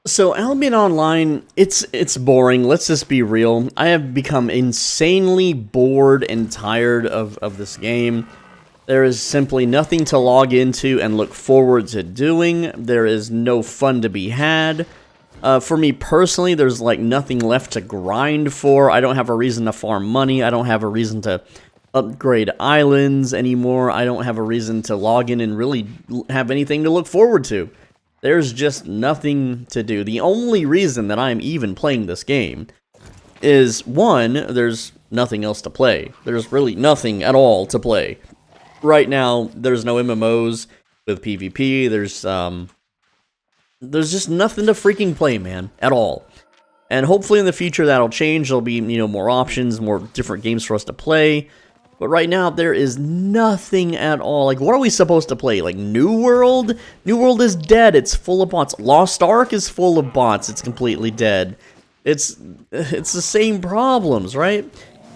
So Albion Online, it's boring. Let's just be real. I have become insanely bored and tired of this game. There is simply nothing to log into and look forward to doing. There is no fun to be had. For me personally, there's like nothing left to grind for. I don't have a reason to farm money. I don't have a reason to upgrade islands anymore. I don't have a reason to log in and really have anything to look forward to. There's just nothing to do. The only reason that I'm even playing this game is, one, there's nothing else to play. There's really nothing at all to play. Right now, there's no MMOs with PvP. There's just nothing to freaking play, man, at all. And hopefully in the future that'll change. There'll be, more options, more different games for us to play. But right now, there is nothing at all. Like, what are we supposed to play? Like, New World? New World is dead. It's full of bots. Lost Ark is full of bots. It's completely dead. It's the same problems, right?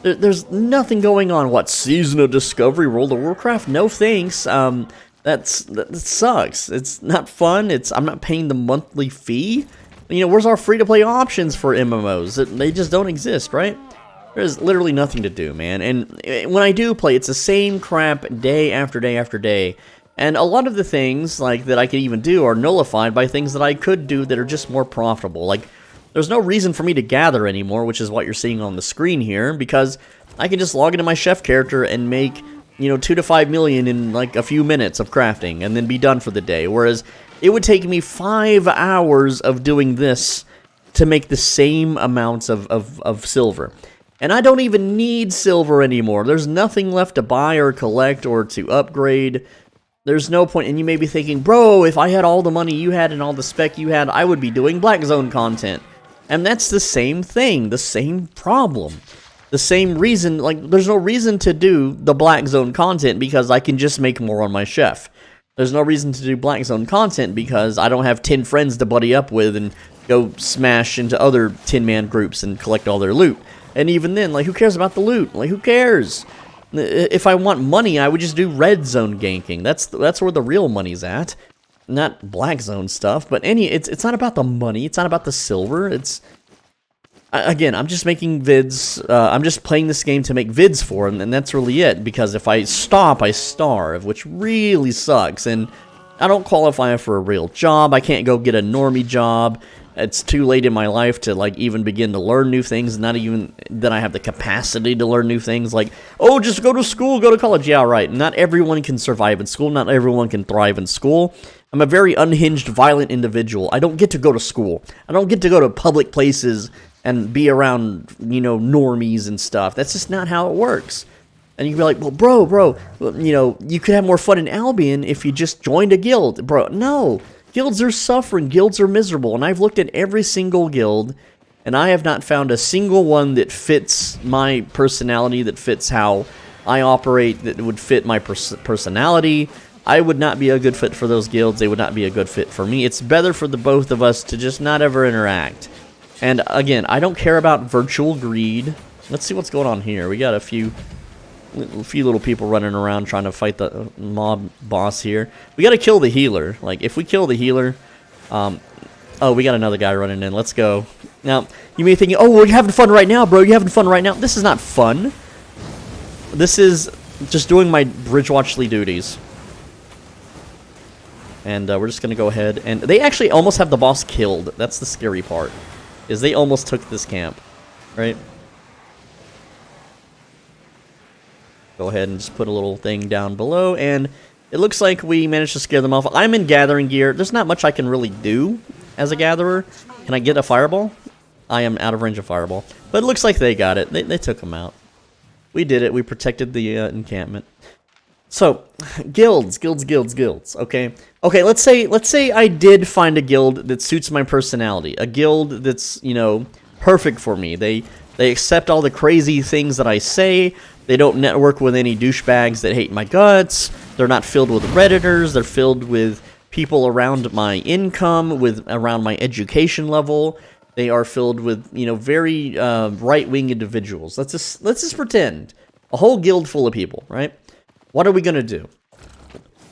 There's nothing going on. What, Season of Discovery, World of Warcraft? No thanks. That sucks. It's not fun. I'm not paying the monthly fee. Where's our free-to-play options for MMOs? They just don't exist, right? There's literally nothing to do, man. And when I do play, it's the same crap day after day after day. And a lot of the things like that I could even do are nullified by things that I could do that are just more profitable. Like, there's no reason for me to gather anymore, which is what you're seeing on the screen here, because I can just log into my chef character and make, 2 to 5 million in like a few minutes of crafting and then be done for the day. Whereas it would take me 5 hours of doing this to make the same amounts of silver. And I don't even need silver anymore. There's nothing left to buy or collect or to upgrade. There's no point. And you may be thinking, bro, if I had all the money you had and all the spec you had, I would be doing Black Zone content. And that's the same thing, the same problem. The same reason, like, there's no reason to do the Black Zone content because I can just make more on my chef. There's no reason to do Black Zone content because I don't have 10 friends to buddy up with and go smash into other 10-man groups and collect all their loot. And even then, like, who cares about the loot? Like, who cares? If I want money, I would just do red zone ganking. That's where the real money's at. Not black zone stuff. But it's not about the money. It's not about the silver. Again, I'm just making vids. I'm just playing this game to make vids for, and that's really it. Because if I stop, I starve, which really sucks. And I don't qualify for a real job. I can't go get a normie job. It's too late in my life to, like, even begin to learn new things. Not even that I have the capacity to learn new things. Like, oh, just go to school, go to college. Yeah, right. Not everyone can survive in school. Not everyone can thrive in school. I'm a very unhinged, violent individual. I don't get to go to school. I don't get to go to public places and be around, normies and stuff. That's just not how it works. And you can be like, well, bro, you could have more fun in Albion if you just joined a guild. Bro, no. Guilds are suffering, guilds are miserable, and I've looked at every single guild, and I have not found a single one that fits my personality, that fits how I operate, that would fit my personality. I would not be a good fit for those guilds, they would not be a good fit for me. It's better for the both of us to just not ever interact. And again, I don't care about virtual greed. Let's see what's going on here. We got a few little people running around trying to fight the mob boss here. We gotta kill the healer. Like, if we kill the healer... oh, we got another guy running in. Let's go. Now, you may be thinking, oh, well, you're having fun right now, bro. You're having fun right now. This is not fun. This is just doing my bridge watchly duties. And we're just gonna go ahead. And they actually almost have the boss killed. That's the scary part. Is they almost took this camp. Right? Go ahead and just put a little thing down below, and it looks like we managed to scare them off. I'm in gathering gear. There's not much I can really do as a gatherer. Can I get a fireball? I am out of range of fireball. But it looks like they got it. They took them out. We did it. We protected the encampment. So, guilds, okay? Okay, let's say I did find a guild that suits my personality. A guild that's, perfect for me. They accept all the crazy things that I say. They don't network with any douchebags that hate my guts. They're not filled with Redditors. They're filled with people around my income, around my education level. They are filled with, very right-wing individuals. Let's just pretend. A whole guild full of people, right? What are we going to do?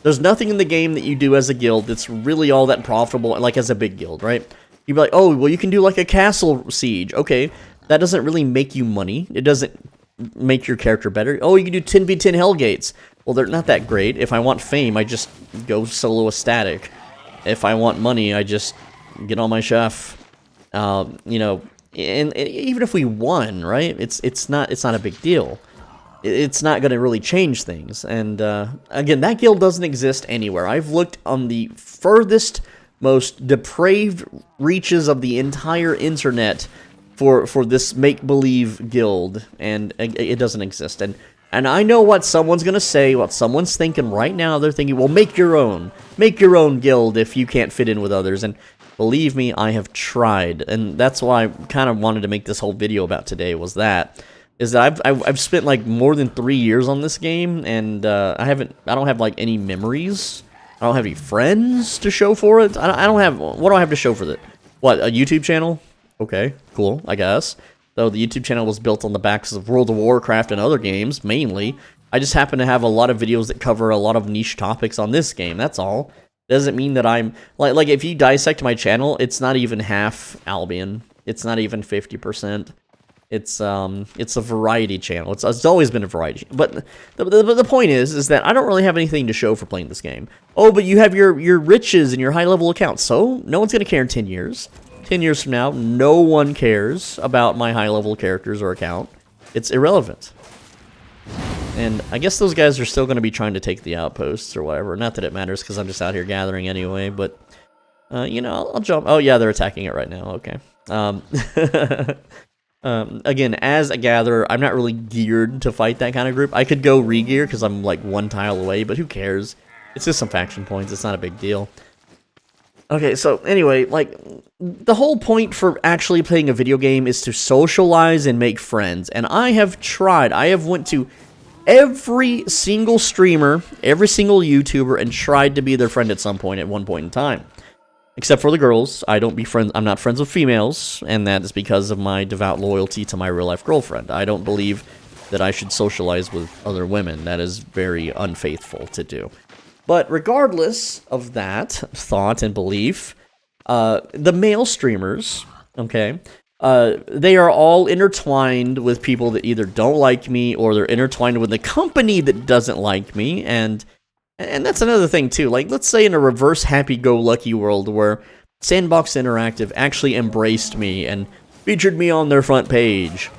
There's nothing in the game that you do as a guild that's really all that profitable, like as a big guild, right? You'd be like, oh, well, you can do like a castle siege. Okay, that doesn't really make you money. It doesn't make your character better. Oh, you can do 10v10 Hellgates. Well, they're not that great. If I want fame, I just go solo a static. If I want money, I just get on my chef. You know, and even if we won, right? It's not a big deal. It's not going to really change things. And again, that guild doesn't exist anywhere. I've looked on the furthest, most depraved reaches of the entire internet for this make-believe guild, and it doesn't exist. And I know what someone's going to say, what someone's thinking right now. They're thinking, well, make your own guild if you can't fit in with others. And believe me, I have tried, and that's why I kind of wanted to make this whole video about today, is that I've spent like more than 3 years on this game, and I don't have like any memories. I don't have any friends to show for it. I don't have, what do I have to show for that? What, a YouTube channel? Okay, cool, I guess. Though the YouTube channel was built on the backs of World of Warcraft and other games, mainly. I just happen to have a lot of videos that cover a lot of niche topics on this game, that's all. Doesn't mean that I'm, like if you dissect my channel, it's not even half Albion. It's not even 50%. It's a variety channel. It's always been a variety. But the point is that I don't really have anything to show for playing this game. Oh, but you have your riches and your high-level accounts, so no one's going to care in 10 years. 10 years from now, no one cares about my high-level characters or account. It's irrelevant. And I guess those guys are still going to be trying to take the outposts or whatever. Not that it matters, because I'm just out here gathering anyway, but, you know, I'll jump. Oh, yeah, they're attacking it right now. Okay. Again, as a gatherer, I'm not really geared to fight that kind of group. I could go re-gear, because I'm, like, one tile away, but who cares? It's just some faction points. It's not a big deal. Okay, so anyway, like, the whole point for actually playing a video game is to socialize and make friends. And I have tried. I have went to every single streamer, every single YouTuber, and tried to be their friend at one point in time. Except for the girls. I'm not friends with females, and that is because of my devout loyalty to my real-life girlfriend. I don't believe that I should socialize with other women. That is very unfaithful to do. But regardless of that thought and belief, the male streamers, okay, they are all intertwined with people that either don't like me or they're intertwined with the company that doesn't like me, and that's another thing too. Like, let's say in a reverse happy-go-lucky world where Sandbox Interactive actually embraced me and featured me on their front page,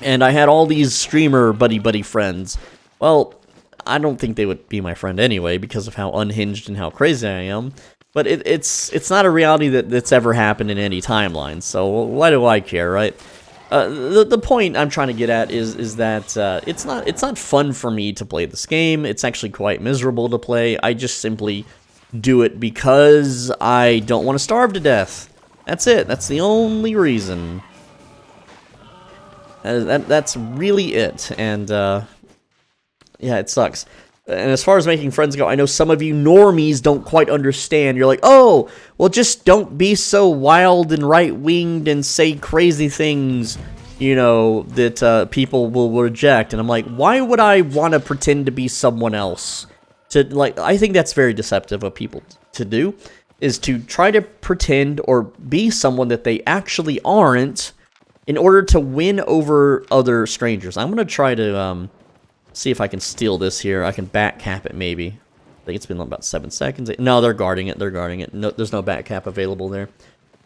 and I had all these streamer buddy friends. Well, I don't think they would be my friend anyway because of how unhinged and how crazy I am. But it's not a reality that's ever happened in any timeline, so why do I care, right? The point I'm trying to get at is that it's not fun for me to play this game. It's actually quite miserable to play. I just simply do it because I don't want to starve to death. That's it. That's the only reason. That's really it. And yeah, it sucks. And as far as making friends go, I know some of you normies don't quite understand. You're like, oh, well, just don't be so wild and right-winged and say crazy things, you know, that people will reject. And I'm like, why would I want to pretend to be someone else? I think that's very deceptive of people to do, is to try to pretend or be someone that they actually aren't in order to win over other strangers. I'm going to try to see if I can steal this here. I can back cap it, maybe. I think it's been about 7 seconds. No, they're guarding it. They're guarding it. No, there's no back cap available there.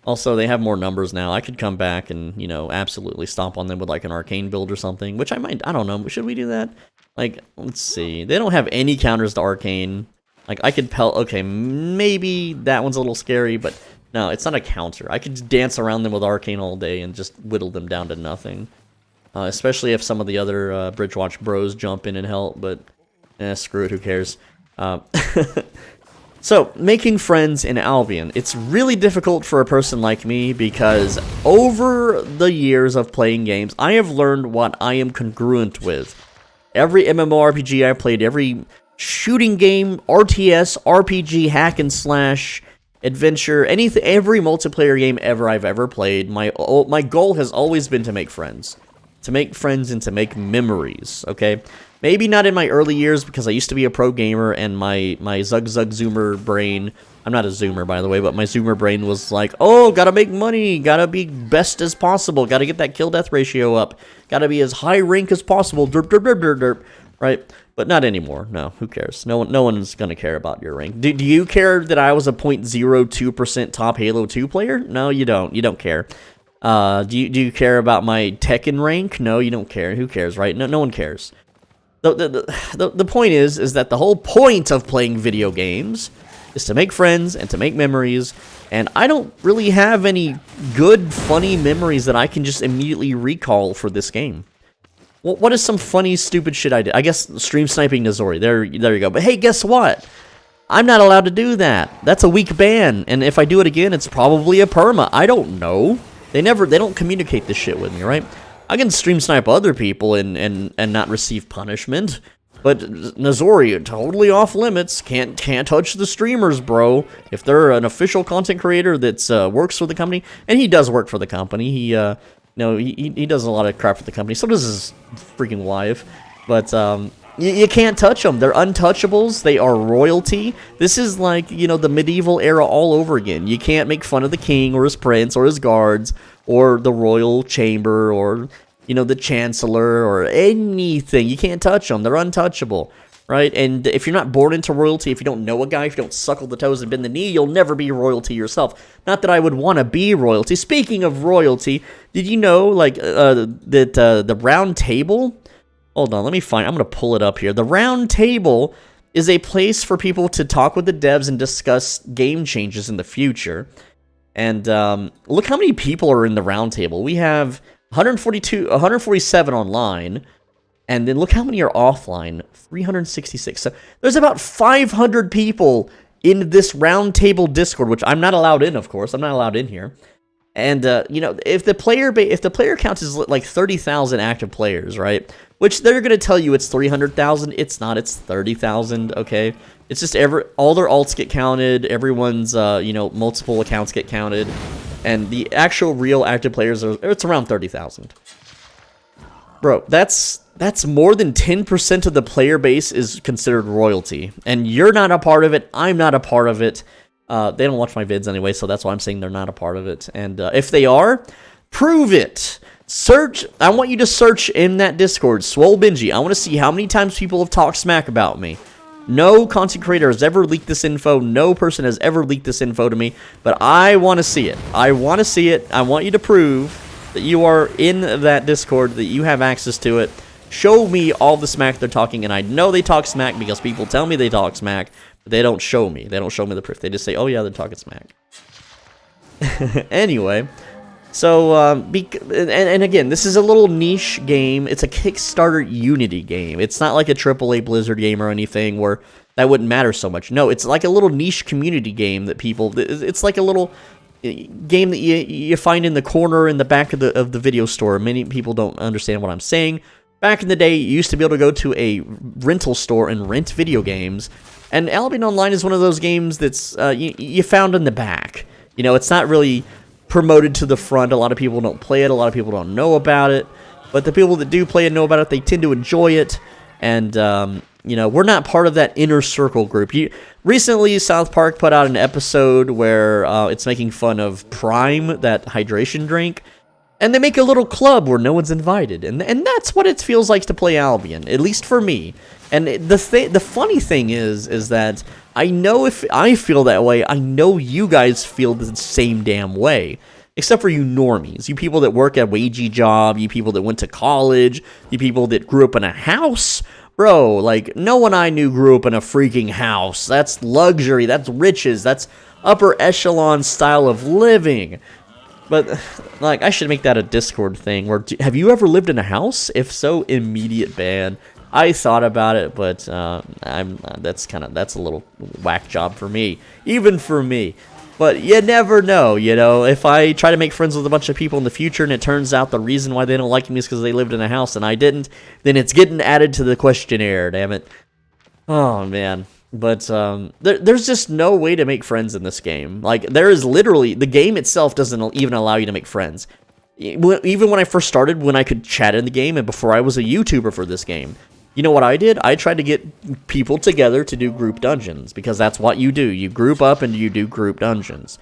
Also, they have more numbers now. I could come back and, you know, absolutely stomp on them with, like, an arcane build or something, which I might... I don't know. Should we do that? Like, let's see. They don't have any counters to arcane. Like, I could okay, maybe that one's a little scary, but no, it's not a counter. I could dance around them with arcane all day and just whittle them down to nothing. Especially if some of the other Bridgewatch bros jump in and help, but screw it, who cares? So, making friends in Albion. It's really difficult for a person like me because over the years of playing games, I have learned what I am congruent with. Every MMORPG I played, every shooting game, RTS, RPG, hack and slash, adventure, anything, every multiplayer game I've ever played, my goal has always been to make friends. To make friends and to make memories, okay? Maybe not in my early years because I used to be a pro gamer and my Zug Zoomer brain, I'm not a Zoomer by the way, but my Zoomer brain was like, oh, gotta make money, gotta be best as possible, gotta get that kill death ratio up, gotta be as high rank as possible, derp, derp, derp, derp, derp, right? But not anymore. No, who cares? No one's gonna care about your rank. Do you care that I was a 0.02% top Halo 2 player? No, you don't. You don't care. Do you care about my Tekken rank? No, you don't care. Who cares, right? No one cares. The point is that the whole point of playing video games is to make friends and to make memories, and I don't really have any good, funny memories that I can just immediately recall for this game. What is some funny, stupid shit I did? I guess stream sniping Nizori. There you go. But hey, guess what? I'm not allowed to do that. That's a weak ban, and if I do it again, it's probably a perma. I don't know. They don't communicate this shit with me, right? I can stream snipe other people and not receive punishment, but Nizori, totally off limits. Can't touch the streamers, bro. If they're an official content creator that's works for the company, and he does work for the company, he does a lot of crap for the company. So does his freaking wife, but you can't touch them. They're untouchables. They are royalty. This is like, the medieval era all over again. You can't make fun of the king or his prince or his guards or the royal chamber or, the chancellor or anything. You can't touch them. They're untouchable, right? And if you're not born into royalty, if you don't know a guy, if you don't suckle the toes and bend the knee, you'll never be royalty yourself. Not that I would want to be royalty. Speaking of royalty, did you know, that the Roundtable... Hold on, let me find... I'm going to pull it up here. The Roundtable is a place for people to talk with the devs and discuss game changes in the future. And look how many people are in the Roundtable. We have 147 online, and then look how many are offline. 366. So there's about 500 people in this Roundtable Discord, which I'm not allowed in, of course. I'm not allowed in here. And, if the player count is like 30,000 active players, right? Which they're going to tell you it's 300,000. It's not. It's 30,000, okay? It's just all their alts get counted. Everyone's, multiple accounts get counted. And the actual real active players, it's around 30,000. Bro, that's more than 10% of the player base is considered royalty. And you're not a part of it. I'm not a part of it. They don't watch my vids anyway, so that's why I'm saying they're not a part of it. And if they are, prove it. Search. I want you to search in that Discord, Swole Benji. I want to see how many times people have talked smack about me. No content creator has ever leaked this info. No person has ever leaked this info to me. But I want to see it. I want to see it. I want you to prove that you are in that Discord, that you have access to it. Show me all the smack they're talking, and I know they talk smack because people tell me they talk smack. They don't show me. They don't show me the proof. They just say, oh, yeah, they're talking smack. Anyway, so, and again, this is a little niche game. It's a Kickstarter Unity game. It's not like a AAA Blizzard game or anything where that wouldn't matter so much. No, it's like a little niche community game that it's like a little game that you find in the corner in the back of the video store. Many people don't understand what I'm saying. Back in the day, you used to be able to go to a rental store and rent video games. And Albion Online is one of those games that's you found in the back. It's not really promoted to the front. A lot of people don't play it. A lot of people don't know about it. But the people that do play and know about it, they tend to enjoy it. And, we're not part of that inner circle group. Recently, South Park put out an episode where it's making fun of Prime, that hydration drink. And they make a little club where no one's invited. And that's what it feels like to play Albion, at least for me. And the funny thing is that I know if I feel that way, I know you guys feel the same damn way. Except for you normies, you people that work a wagey job, you people that went to college, you people that grew up in a house. Bro, like, no one I knew grew up in a freaking house. That's luxury, that's riches, that's upper echelon style of living. But, like, I should make that a Discord thing. Where have you ever lived in a house? If so, immediate ban. I thought about it, but that's a little whack job for me, even for me. But you never know, If I try to make friends with a bunch of people in the future, and it turns out the reason why they don't like me is because they lived in a house and I didn't, then it's getting added to the questionnaire. Damn it! Oh man. But there's just no way to make friends in this game. Like, there is literally... The game itself doesn't even allow you to make friends. Even when I first started, when I could chat in the game, and before I was a YouTuber for this game, You know what I did? I tried to get people together to do group dungeons, because that's what you do. You group up and you do group dungeons.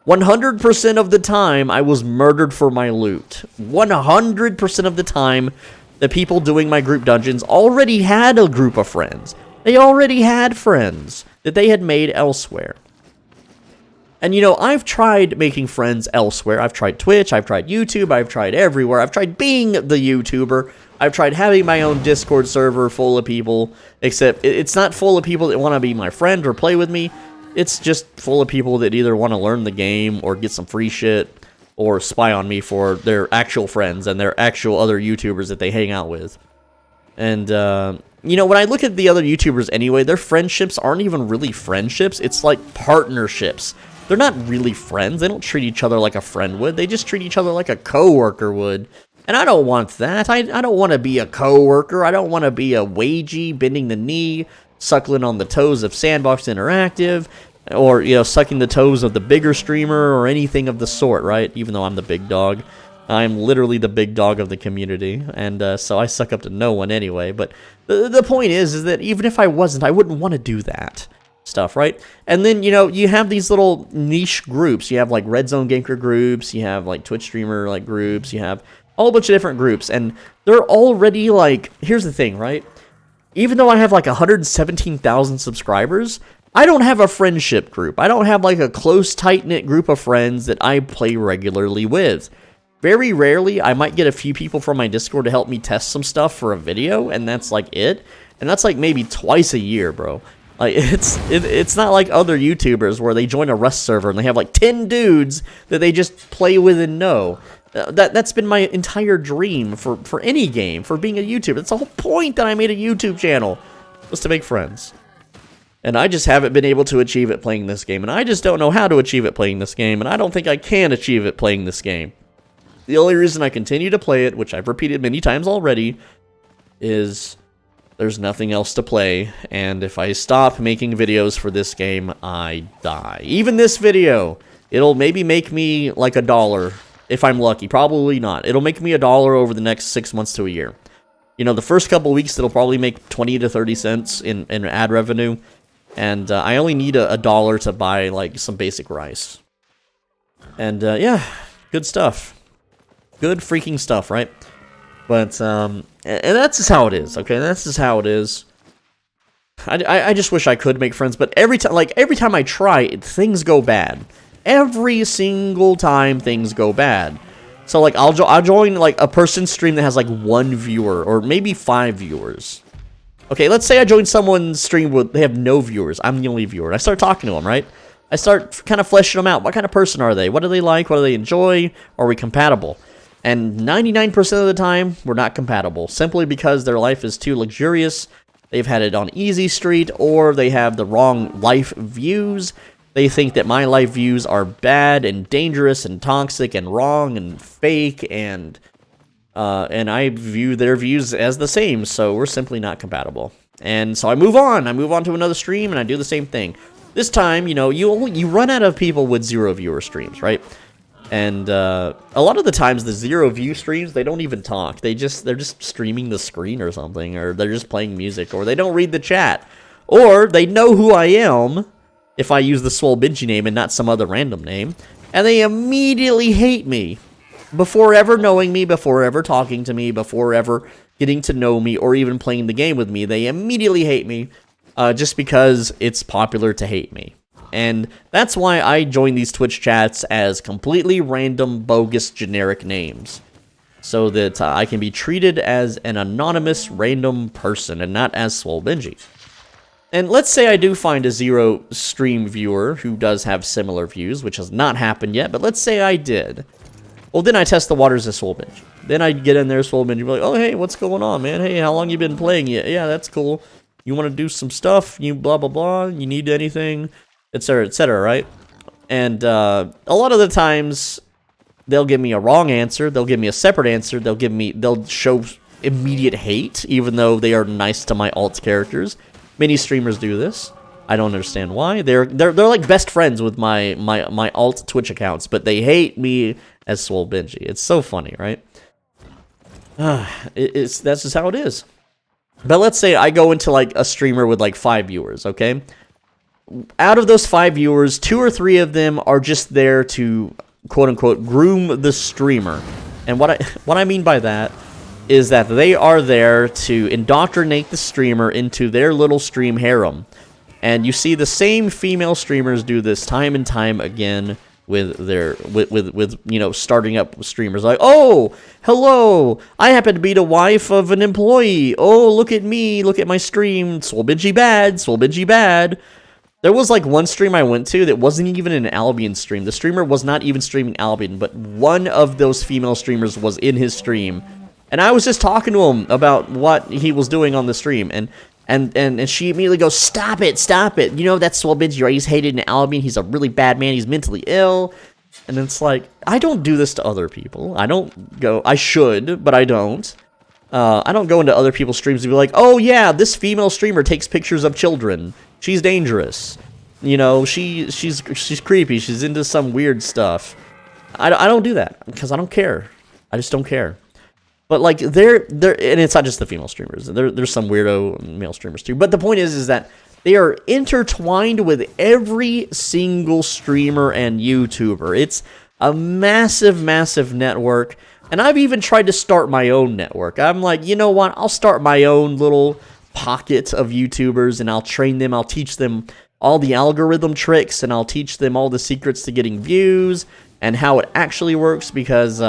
100% of the time, I was murdered for my loot. 100% of the time, the people doing my group dungeons already had a group of friends. They already had friends that they had made elsewhere. And you know, I've tried making friends elsewhere. I've tried Twitch, I've tried YouTube, I've tried everywhere. I've tried being the YouTuber. I've tried having my own Discord server full of people, except it's not full of people that want to be my friend or play with me. It's just full of people that either want to learn the game or get some free shit or spy on me for their actual friends and their actual other YouTubers that they hang out with. And, you know, when I look at the other YouTubers anyway, their friendships aren't even really friendships. It's like partnerships. They're not really friends. They don't treat each other like a friend would. They just treat each other like a coworker would. And I don't want that. I don't want to be a coworker. I don't want to be a wagey, bending the knee, suckling on the toes of Sandbox Interactive, or, you know, sucking the toes of the bigger streamer or anything of the sort, right? Even though I'm the big dog. I'm literally the big dog of the community, and so I suck up to no one anyway. But the point is that even if I wasn't, I wouldn't want to do that stuff, right? And then, you know, you have these little niche groups. You have, like, Red Zone Gamer groups. You have, like, Twitch streamer, like, groups. You have a whole bunch of different groups, and they're already, like, here's the thing, right? Even though I have, like, 117,000 subscribers, I don't have a friendship group. I don't have, like, a close, tight-knit group of friends that I play regularly with. Very rarely, I might get a few people from my Discord to help me test some stuff for a video, and that's, like, it. And that's, like, maybe twice a year, bro. Like, it's not like other YouTubers where they join a Rust server and they have, like, 10 dudes that they just play with and know. That's been my entire dream for any game, for being a YouTuber. That's the whole point that I made a YouTube channel, was to make friends. And I just haven't been able to achieve it playing this game. And I just don't know how to achieve it playing this game. And I don't think I can achieve it playing this game. The only reason I continue to play it, which I've repeated many times already, is there's nothing else to play. And if I stop making videos for this game, I die. Even this video, it'll maybe make me like $1 if I'm lucky. Probably not. It'll make me $1 over the next 6 months to a year. You know, the first couple weeks, it'll probably make 20 to 30 cents in ad revenue. And I only need $1 to buy, like, some basic rice. And, yeah, good stuff. Good freaking stuff, right? But, and that's just how it is, okay? That's just how it is. I just wish I could make friends, but every time I try, things go bad. Every single time, things go bad. So, like, I'll join, like, a person's stream that has, like, 1 viewer, or maybe 5 viewers. Okay, let's say I join someone's stream where they have no viewers. I'm the only viewer. I start talking to them, right? I start kind of fleshing them out. What kind of person are they? What do they like? What do they enjoy? Are we compatible? And 99% of the time, we're not compatible. Simply because their life is too luxurious, they've had it on easy street, or they have the wrong life views. They think that my life views are bad and dangerous and toxic and wrong and fake, and I view their views as the same, so we're simply not compatible. And so I move on. I move on to another stream, and I do the same thing. This time, you know, you run out of people with 0 viewer streams, right? And a lot of the times, the 0 view streams, they don't even talk. They're just streaming the screen or something, or they're just playing music, or they don't read the chat, or they know who I am if I use the Swole Benji name and not some other random name, and they immediately hate me. Before ever knowing me, before ever talking to me, before ever getting to know me, or even playing the game with me, they immediately hate me, just because it's popular to hate me. And that's why I join these Twitch chats as completely random, bogus, generic names. So that I can be treated as an anonymous, random person, and not as Swole Benji. And let's say I do find a 0 stream viewer who does have similar views, which has not happened yet, but let's say I did. Well, then I test the waters as Swole Benji. Then I get in there, Swole Benji, be like, oh, hey, what's going on, man? Hey, how long you been playing? Yeah, that's cool. You want to do some stuff? You blah, blah, blah. You need anything? Etc., right? And a lot of the times, they'll give me a wrong answer. They'll give me a separate answer. They'll show immediate hate, even though they are nice to my alt characters. Many streamers do this. I don't understand why. They're like best friends with my alt Twitch accounts, but they hate me as Swole Benji. It's so funny, right? That's just how it is. But let's say I go into like a streamer with like 5 viewers, okay? Out of those 5 viewers, 2 or 3 of them are just there to quote unquote groom the streamer. And what I mean by that is that they are there to indoctrinate the streamer into their little stream harem. And you see the same female streamers do this time and time again with their you know, starting up streamers like, oh, hello, I happen to be the wife of an employee. Oh, look at me, look at my stream. Swolbingy bad, Swolbingy bad. There was like one stream I went to that wasn't even an Albion stream. The streamer was not even streaming Albion, but one of those female streamers was in his stream. And I was just talking to him about what he was doing on the stream, and she immediately goes, stop it, you know, that's Swolbingy, right? He's hated in Albion, he's a really bad man, he's mentally ill. And it's like, I don't do this to other people. I should, but I don't. I don't go into other people's streams and be like, oh yeah, this female streamer takes pictures of children. She's dangerous. You know, she's creepy, she's into some weird stuff. I don't do that, because I don't care. I just don't care. But like they're and it's not just the female streamers. There's some weirdo male streamers too. But the point is that they are intertwined with every single streamer and YouTuber. It's a massive, massive network. And I've even tried to start my own network. I'm like, you know what? I'll start my own little pocket of YouTubers, and I'll train them. I'll teach them all the algorithm tricks, and I'll teach them all the secrets to getting views and how it actually works, because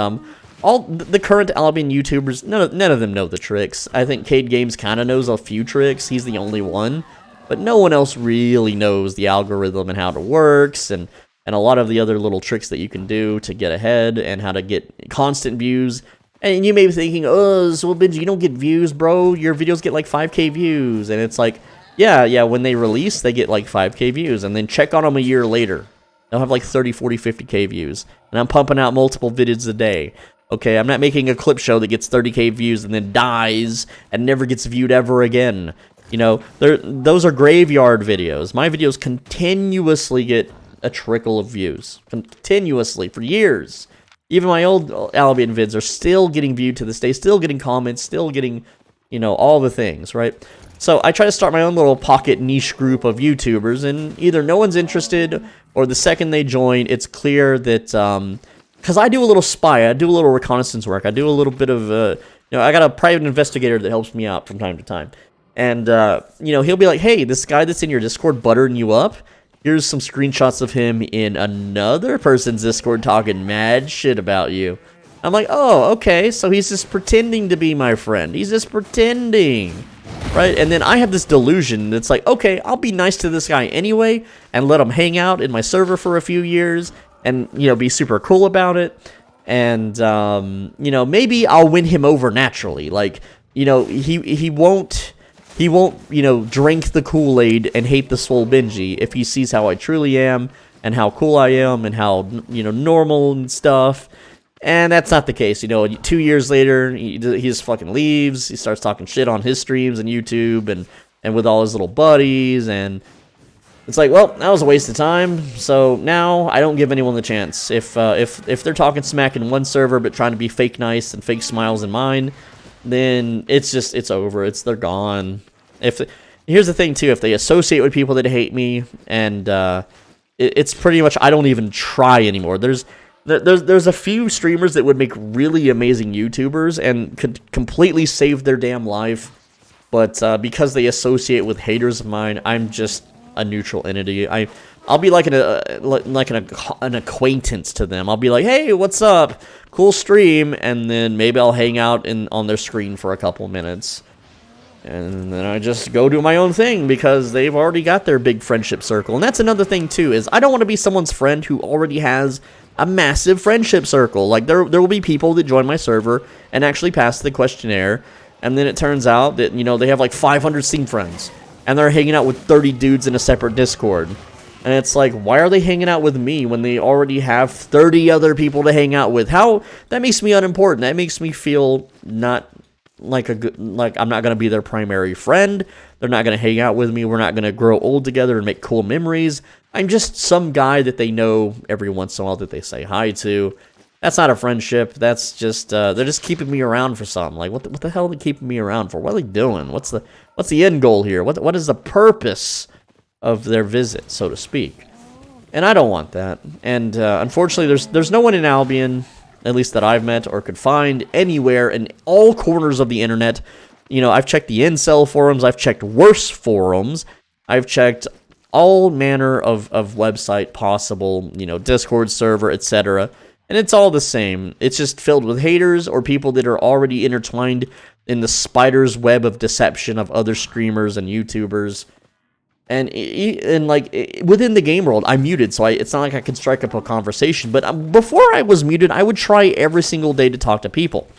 all the current Albion YouTubers, none of them know the tricks. I think Cade Games kind of knows a few tricks. He's the only one. But no one else really knows the algorithm and how it works, and a lot of the other little tricks that you can do to get ahead and how to get constant views. And you may be thinking, oh, Swolbingy, you don't get views, bro. Your videos get like 5K views. And it's like, yeah, when they release, they get like 5K views. And then check on them a year later. They'll have like 30, 40, 50K views. And I'm pumping out multiple videos a day. Okay, I'm not making a clip show that gets 30K views and then dies and never gets viewed ever again. You know, those are graveyard videos. My videos continuously get a trickle of views. Continuously, for years. Even my old Albion vids are still getting viewed to this day, still getting comments, still getting, you know, all the things, right? So I try to start my own little pocket niche group of YouTubers, and either no one's interested, or the second they join, it's clear that, because I do a little spy, I do a little reconnaissance work, I do a little bit of, you know, I got a private investigator that helps me out from time to time. And, you know, he'll be like, hey, this guy that's in your Discord buttering you up, here's some screenshots of him in another person's Discord talking mad shit about you. I'm like, oh, okay, so he's just pretending to be my friend. He's just pretending, right? And then I have this delusion that's like, okay, I'll be nice to this guy anyway and let him hang out in my server for a few years and, you know, be super cool about it. And, you know, maybe I'll win him over naturally. Like, you know, he won't, you know, drink the Kool-Aid and hate the Swolbingy if he sees how I truly am and how cool I am and how, you know, normal and stuff. And that's not the case. You know, 2 years later, he just fucking leaves. He starts talking shit on his streams and YouTube and with all his little buddies. And it's like, well, that was a waste of time. So now I don't give anyone the chance. If they're talking smack in one server but trying to be fake nice and fake smiles in mine, then it's over. They're gone. Here's the thing too, if they associate with people that hate me, and it's pretty much, I don't even try anymore. There's a few streamers that would make really amazing YouTubers and could completely save their damn life, but because they associate with haters of mine, I'm just a neutral entity. I'll be like an acquaintance to them. I'll be like, hey, what's up? Cool stream, and then maybe I'll hang out on their screen for a couple minutes. And then I just go do my own thing because they've already got their big friendship circle. And that's another thing too, is I don't want to be someone's friend who already has a massive friendship circle. Like there will be people that join my server and actually pass the questionnaire, and then it turns out that, you know, they have like 500 Steam friends and they're hanging out with 30 dudes in a separate Discord. And it's like, why are they hanging out with me when they already have 30 other people to hang out with? That makes me unimportant. That makes me feel not like I'm not going to be their primary friend. They're not going to hang out with me. We're not going to grow old together and make cool memories. I'm just some guy that they know every once in a while that they say hi to. That's not a friendship. That's just they're just keeping me around for something. Like what the hell are they keeping me around for? What are they doing? What's the end goal here? What is the purpose of their visit, so to speak? And I don't want that. And unfortunately, there's no one in Albion, at least that I've met or could find anywhere in all corners of the internet. You know, I've checked the incel forums, I've checked worse forums, I've checked all manner of website possible, you know, Discord server, etc. And it's all the same. It's just filled with haters or people that are already intertwined in the spider's web of deception of other streamers and YouTubers. And like, within the game world, I'm muted, so it's not like I can strike up a conversation. But before I was muted, I would try every single day to talk to people.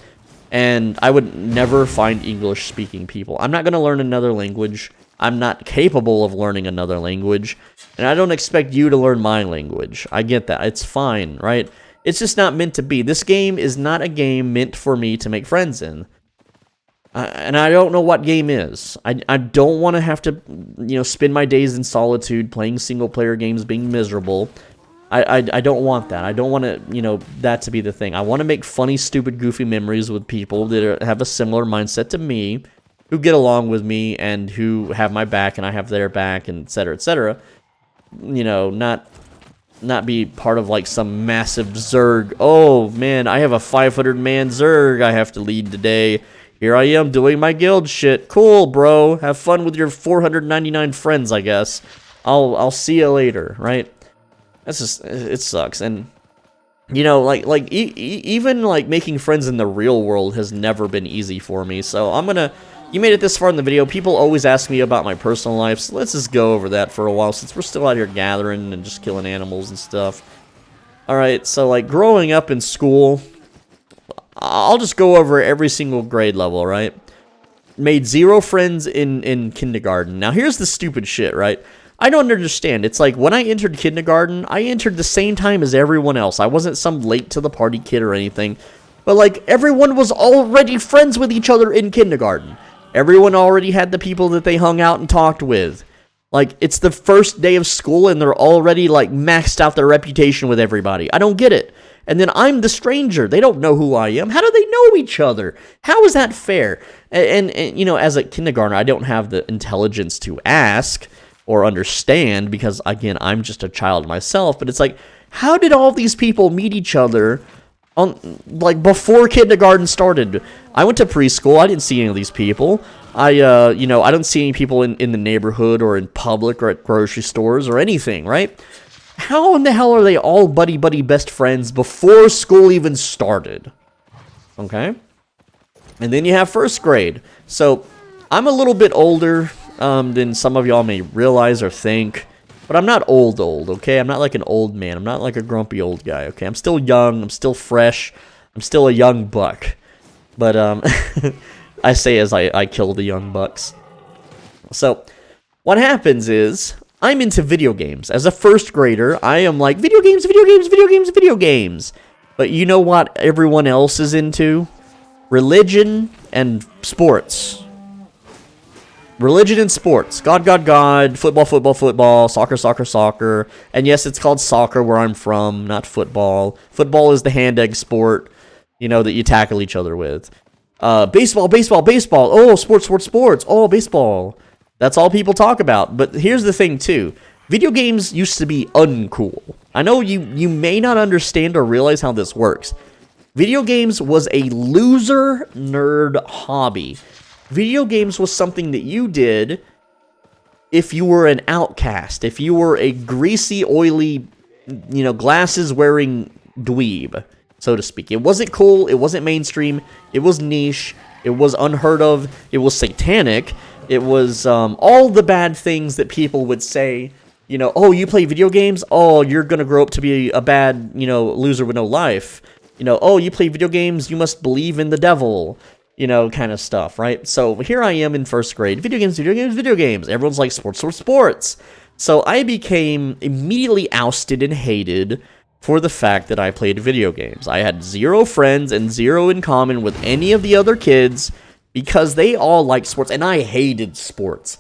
And I would never find English-speaking people. I'm not going to learn another language. I'm not capable of learning another language. And I don't expect you to learn my language. I get that. It's fine, right? It's just not meant to be. This game is not a game meant for me to make friends in. And I don't know what game is. I don't want to have to, you know, spend my days in solitude playing single-player games, being miserable. I don't want that. I don't want to, you know, that to be the thing. I want to make funny, stupid, goofy memories with people that have a similar mindset to me, who get along with me, and who have my back, and I have their back, and et cetera, et cetera. You know, not be part of, like, some massive Zerg. Oh, man, I have a 500-man Zerg I have to lead today. Here I am doing my guild shit. Cool, bro. Have fun with your 499 friends, I guess. I'll see you later, right? That's just, it sucks. And, you know, even, like, making friends in the real world has never been easy for me. So you made it this far in the video. People always ask me about my personal life, so let's just go over that for a while, since we're still out here gathering and just killing animals and stuff. Alright, so, like, growing up in school, I'll just go over every single grade level, right? Made 0 friends in kindergarten. Now, here's the stupid shit, right? I don't understand. It's like, when I entered kindergarten, I entered the same time as everyone else. I wasn't some late-to-the-party kid or anything. But, like, everyone was already friends with each other in kindergarten. Everyone already had the people that they hung out and talked with. Like, it's the first day of school, and they're already, like, maxed out their reputation with everybody. I don't get it. And then I'm the stranger. They don't know who I am. How do they know each other? How is that fair? And you know, as a kindergartner, I don't have the intelligence to ask or understand because, again, I'm just a child myself. But it's like, how did all these people meet each other on, like, before kindergarten started? I went to preschool. I didn't see any of these people. You know, I don't see any people in the neighborhood or in public or at grocery stores or anything, right? How in the hell are they all buddy best friends before school even started? Okay? And then you have first grade. So, I'm a little bit older than some of y'all may realize or think. But I'm not old, okay? I'm not like an old man. I'm not like a grumpy old guy, okay? I'm still young. I'm still fresh. I'm still a young buck. But, I say as I kill the young bucks. So, what happens is, I'm into video games. As a first grader, I am like, video games, video games, video games, video games. But you know what everyone else is into? Religion and sports. Religion and sports. God, God, God. Football, football, football. Soccer, soccer, soccer. And yes, it's called soccer where I'm from, not football. Football is the hand egg sport, you know, that you tackle each other with. Baseball, baseball, baseball. Oh, sports, sports, sports. Oh, baseball. That's all people talk about. But here's the thing, too. Video games used to be uncool. I know you may not understand or realize how this works. Video games was a loser nerd hobby. Video games was something that you did if you were an outcast. If you were a greasy, oily, you know, glasses-wearing dweeb, so to speak. It wasn't cool. It wasn't mainstream. It was niche. It was unheard of. It was satanic. It was all the bad things that people would say, you know, oh, you play video games? Oh, you're going to grow up to be a bad, you know, loser with no life. You know, oh, you play video games? You must believe in the devil, you know, kind of stuff, right? So here I am in first grade. Video games, video games, video games. Everyone's like, sports, sports, sports. So I became immediately ousted and hated for the fact that I played video games. I had 0 friends and 0 in common with any of the other kids, because they all liked sports, and I hated sports.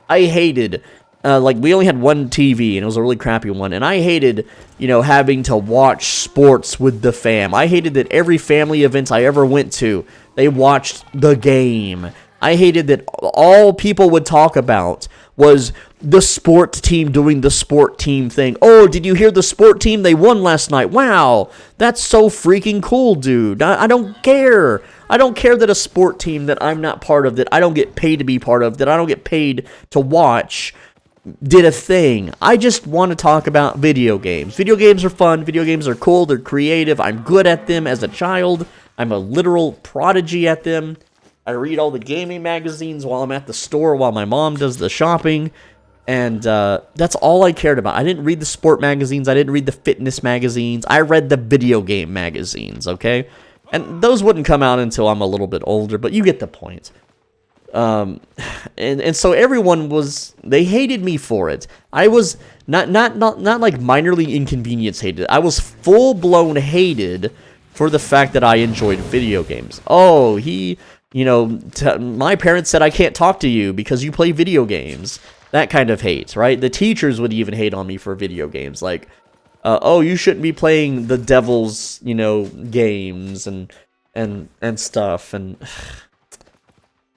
I hated like, we only had one TV, and it was a really crappy one, and I hated, you know, having to watch sports with the fam. I hated that every family event I ever went to, they watched the game. I hated that all people would talk about was the sport team doing the sport team thing. Oh, did you hear the sport team? They won last night. Wow, that's so freaking cool, dude. I don't care. I don't care that a sport team that I'm not part of, that I don't get paid to be part of, that I don't get paid to watch, did a thing. I just want to talk about video games. Video games are fun. Video games are cool. They're creative. I'm good at them as a child. I'm a literal prodigy at them. I read all the gaming magazines while I'm at the store, while my mom does the shopping, and that's all I cared about. I didn't read the sport magazines. I didn't read the fitness magazines. I read the video game magazines, okay? And those wouldn't come out until I'm a little bit older, but you get the point. And so everyone they hated me for it. I was not like minorly inconvenience hated. I was full-blown hated for the fact that I enjoyed video games. Oh, my parents said I can't talk to you because you play video games. That kind of hate, right? The teachers would even hate on me for video games. Like, oh, you shouldn't be playing the devil's, games and stuff.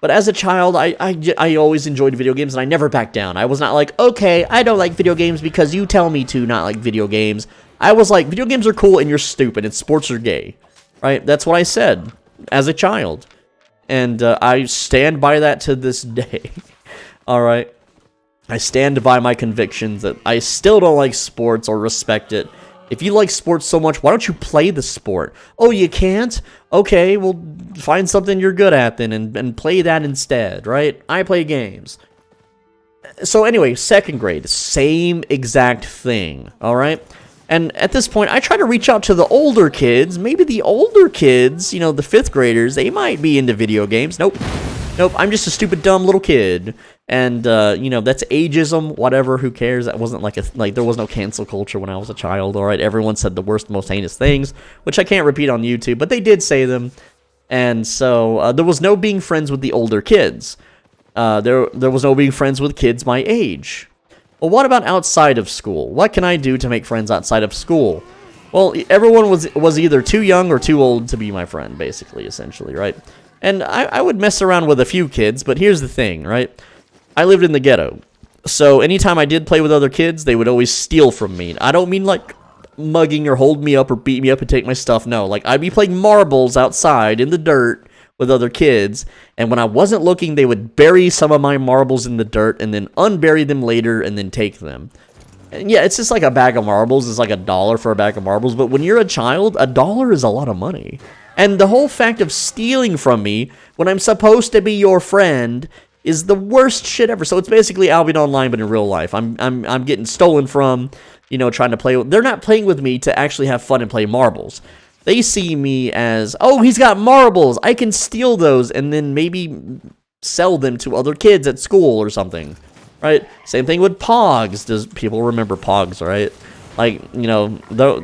But as a child, I always enjoyed video games, and I never backed down. I was not like, okay, I don't like video games because you tell me to not like video games. I was like, video games are cool and you're stupid and sports are gay, right? That's what I said as a child. And I stand by that to this day. All right. I stand by my convictions that I still don't like sports or respect it. If you like sports so much, why don't you play the sport? Oh, you can't? Okay, well, find something you're good at then and play that instead, right? I play games. So anyway, second grade, same exact thing, all right? And at this point, I try to reach out to the older kids. Maybe the older kids, the 5th graders, they might be into video games. Nope, I'm just a stupid, dumb little kid. And, that's ageism, whatever, who cares? That wasn't there was no cancel culture when I was a child, all right? Everyone said the worst, most heinous things, which I can't repeat on YouTube, but they did say them. And so there was no being friends with the older kids. There was no being friends with kids my age. Well, what about outside of school? What can I do to make friends outside of school? Well, everyone was either too young or too old to be my friend, basically, essentially, right? And I would mess around with a few kids, but here's the thing, right? I lived in the ghetto, so anytime I did play with other kids, they would always steal from me. I don't mean, like, mugging or hold me up or beat me up and take my stuff, no. Like, I'd be playing marbles outside in the dirt with other kids, and when I wasn't looking, they would bury some of my marbles in the dirt and then unbury them later and then take them. And yeah, it's just like a bag of marbles. It's like $1 for a bag of marbles, but when you're a child, $1 is a lot of money. And the whole fact of stealing from me when I'm supposed to be your friend is the worst shit ever. So it's basically Albion Online, but in real life. I'm getting stolen from, trying to play with. They're not playing with me to actually have fun and play marbles. They see me as, oh, he's got marbles. I can steal those and then maybe sell them to other kids at school or something, right? Same thing with Pogs. Does people remember Pogs, right? Like,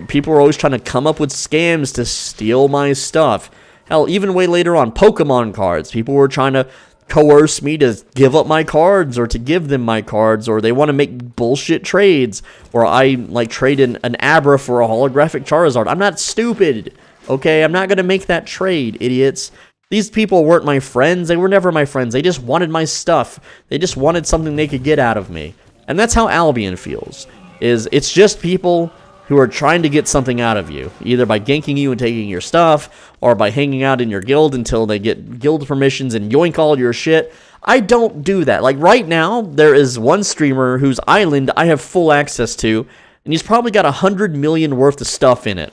people were always trying to come up with scams to steal my stuff. Hell, even way later on, Pokemon cards. People were trying to coerce me to give up my cards or to give them my cards, or they want to make bullshit trades where I trade an Abra for a holographic Charizard. I'm not stupid, okay? I'm not going to make that trade, idiots. These people weren't my friends. They were never my friends. They just wanted my stuff. They just wanted something they could get out of me. And that's how Albion feels. It's just people who are trying to get something out of you, either by ganking you and taking your stuff, or by hanging out in your guild until they get guild permissions and yoink all your shit. I don't do that. Like, right now, there is one streamer whose island I have full access to, and he's probably got 100 million worth of stuff in it.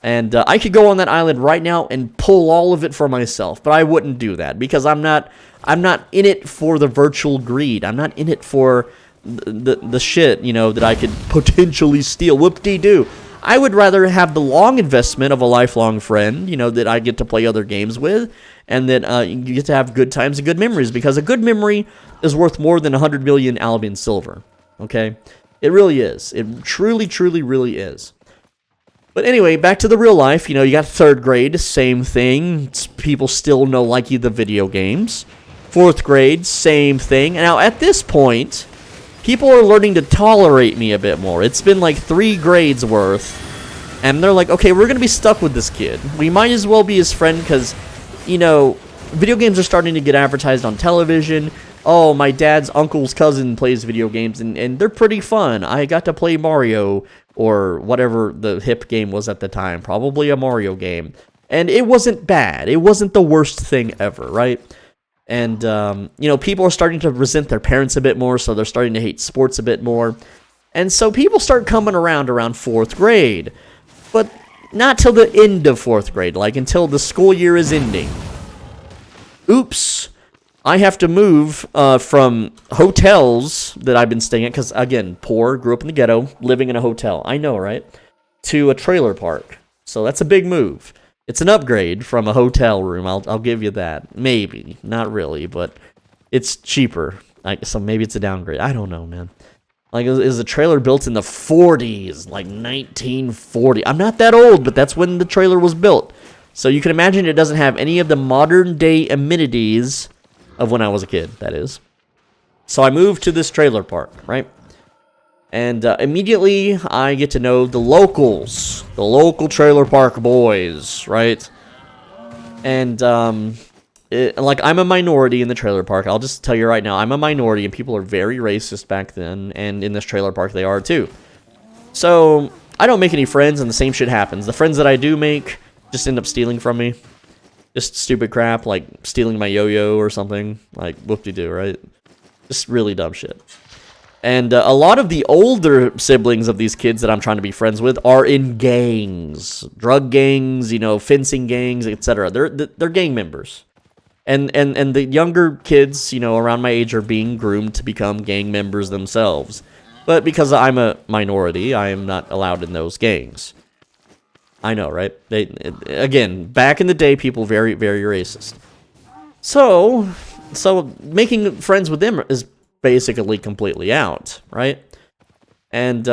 And I could go on that island right now and pull all of it for myself, but I wouldn't do that, because I'm not in it for the virtual greed. I'm not in it for the shit, that I could potentially steal. Whoop-de-doo. I would rather have the long investment of a lifelong friend, that I get to play other games with, and that you get to have good times and good memories, because a good memory is worth more than 100 million Albion silver, okay? It really is. It truly, truly, really is. But anyway, back to the real life. You got 3rd grade, same thing. People still know like you the video games. 4th grade, same thing. And now, at this point, people are learning to tolerate me a bit more. It's been like 3 grades worth, and they're like, okay, we're gonna be stuck with this kid. We might as well be his friend because, you know, video games are starting to get advertised on television. Oh, my dad's uncle's cousin plays video games, and they're pretty fun. I got to play Mario, or whatever the hip game was at the time, probably a Mario game. And it wasn't bad. It wasn't the worst thing ever, right? And, you know, people are starting to resent their parents a bit more, so they're starting to hate sports a bit more. And so people start coming around 4th grade. But not till the end of 4th grade, like until the school year is ending. Oops. I have to move from hotels that I've been staying at, because, again, poor, grew up in the ghetto, living in a hotel. I know, right? To a trailer park. So that's a big move. It's an upgrade from a hotel room, I'll give you that. Maybe. Not really, but it's cheaper. So maybe it's a downgrade. I don't know, man. Like, it was a trailer built in the 40s, like 1940. I'm not that old, but that's when the trailer was built. So you can imagine it doesn't have any of the modern-day amenities of when I was a kid, that is. So I moved to this trailer park, right? And immediately, I get to know the locals, the local trailer park boys, right? And, like, I'm a minority in the trailer park. I'll just tell you right now, I'm a minority, and people are very racist back then, and in this trailer park, they are too. So, I don't make any friends, and the same shit happens. The friends that I do make just end up stealing from me. Just stupid crap, like stealing my yo-yo or something. Like, whoop-de-doo, right? Just really dumb shit. And a lot of the older siblings of these kids that I'm trying to be friends with are in gangs. Drug gangs, you know, fencing gangs, etc. They're gang members. And the younger kids, you know, around my age are being groomed to become gang members themselves. But because I'm a minority, I am not allowed in those gangs. I know, right? Again, back in the day, people very, very racist. So making friends with them is basically completely out, right? And,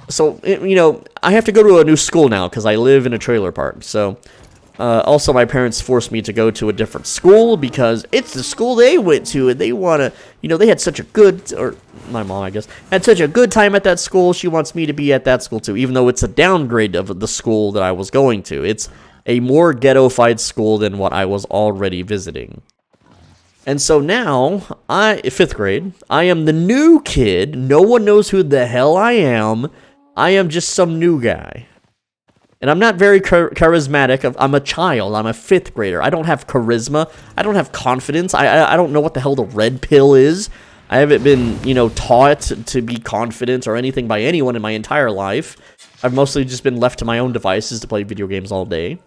so, you know, I have to go to a new school now because I live in a trailer park. So, also my parents forced me to go to a different school because it's the school they went to and they want to, you know, they had such a good, or my mom, I guess, had such a good time at that school. She wants me to be at that school too, even though it's a downgrade of the school that I was going to. It's a more ghetto-fied school than what I was already visiting. And so now, 5th grade, I am the new kid. No one knows who the hell I am. I am just some new guy. And I'm not very charismatic. I'm a child. I'm a 5th grader. I don't have charisma. I don't have confidence. I don't know what the hell the red pill is. I haven't been, you know, taught to be confident or anything by anyone in my entire life. I've mostly just been left to my own devices to play video games all day.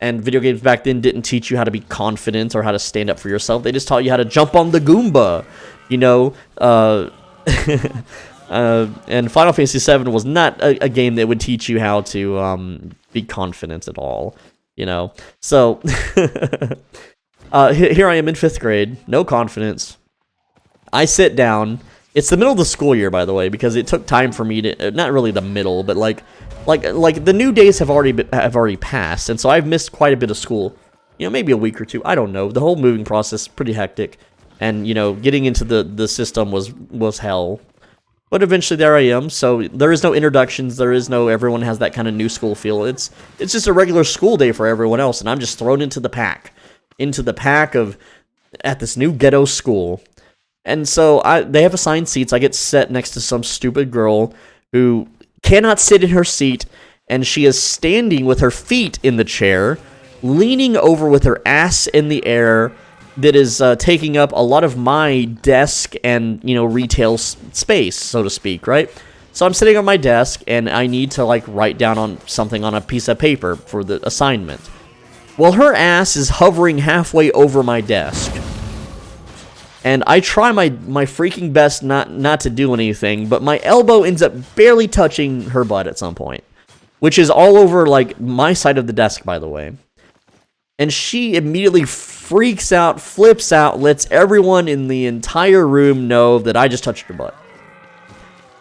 And video games back then didn't teach you how to be confident or how to stand up for yourself. They just taught you how to jump on the Goomba, you know. And Final Fantasy VII was not a game that would teach you how to be confident at all, you know. So here I am in 5th grade, no confidence. I sit down. It's the middle of the school year, by the way, because it took time for me to, not really the middle, but like the new days have already passed, and so I've missed quite a bit of school. You know, maybe a week or two. I don't know. The whole moving process pretty hectic, and you know, getting into the system was hell. But eventually there I am. So there is no introductions. There is no everyone has that kind of new school feel. It's just a regular school day for everyone else, and I'm just thrown into the pack of at this new ghetto school. And so they have assigned seats. I get set next to some stupid girl who cannot sit in her seat, and she is standing with her feet in the chair, leaning over with her ass in the air, that is taking up a lot of my desk and, you know, retail space, so to speak, right? So I'm sitting on my desk, and I need to, like, write down on something on a piece of paper for the assignment. Well, her ass is hovering halfway over my desk. And I try my freaking best not to do anything, but my elbow ends up barely touching her butt at some point. Which is all over, like, my side of the desk, by the way. And she immediately freaks out, flips out, lets everyone in the entire room know that I just touched her butt.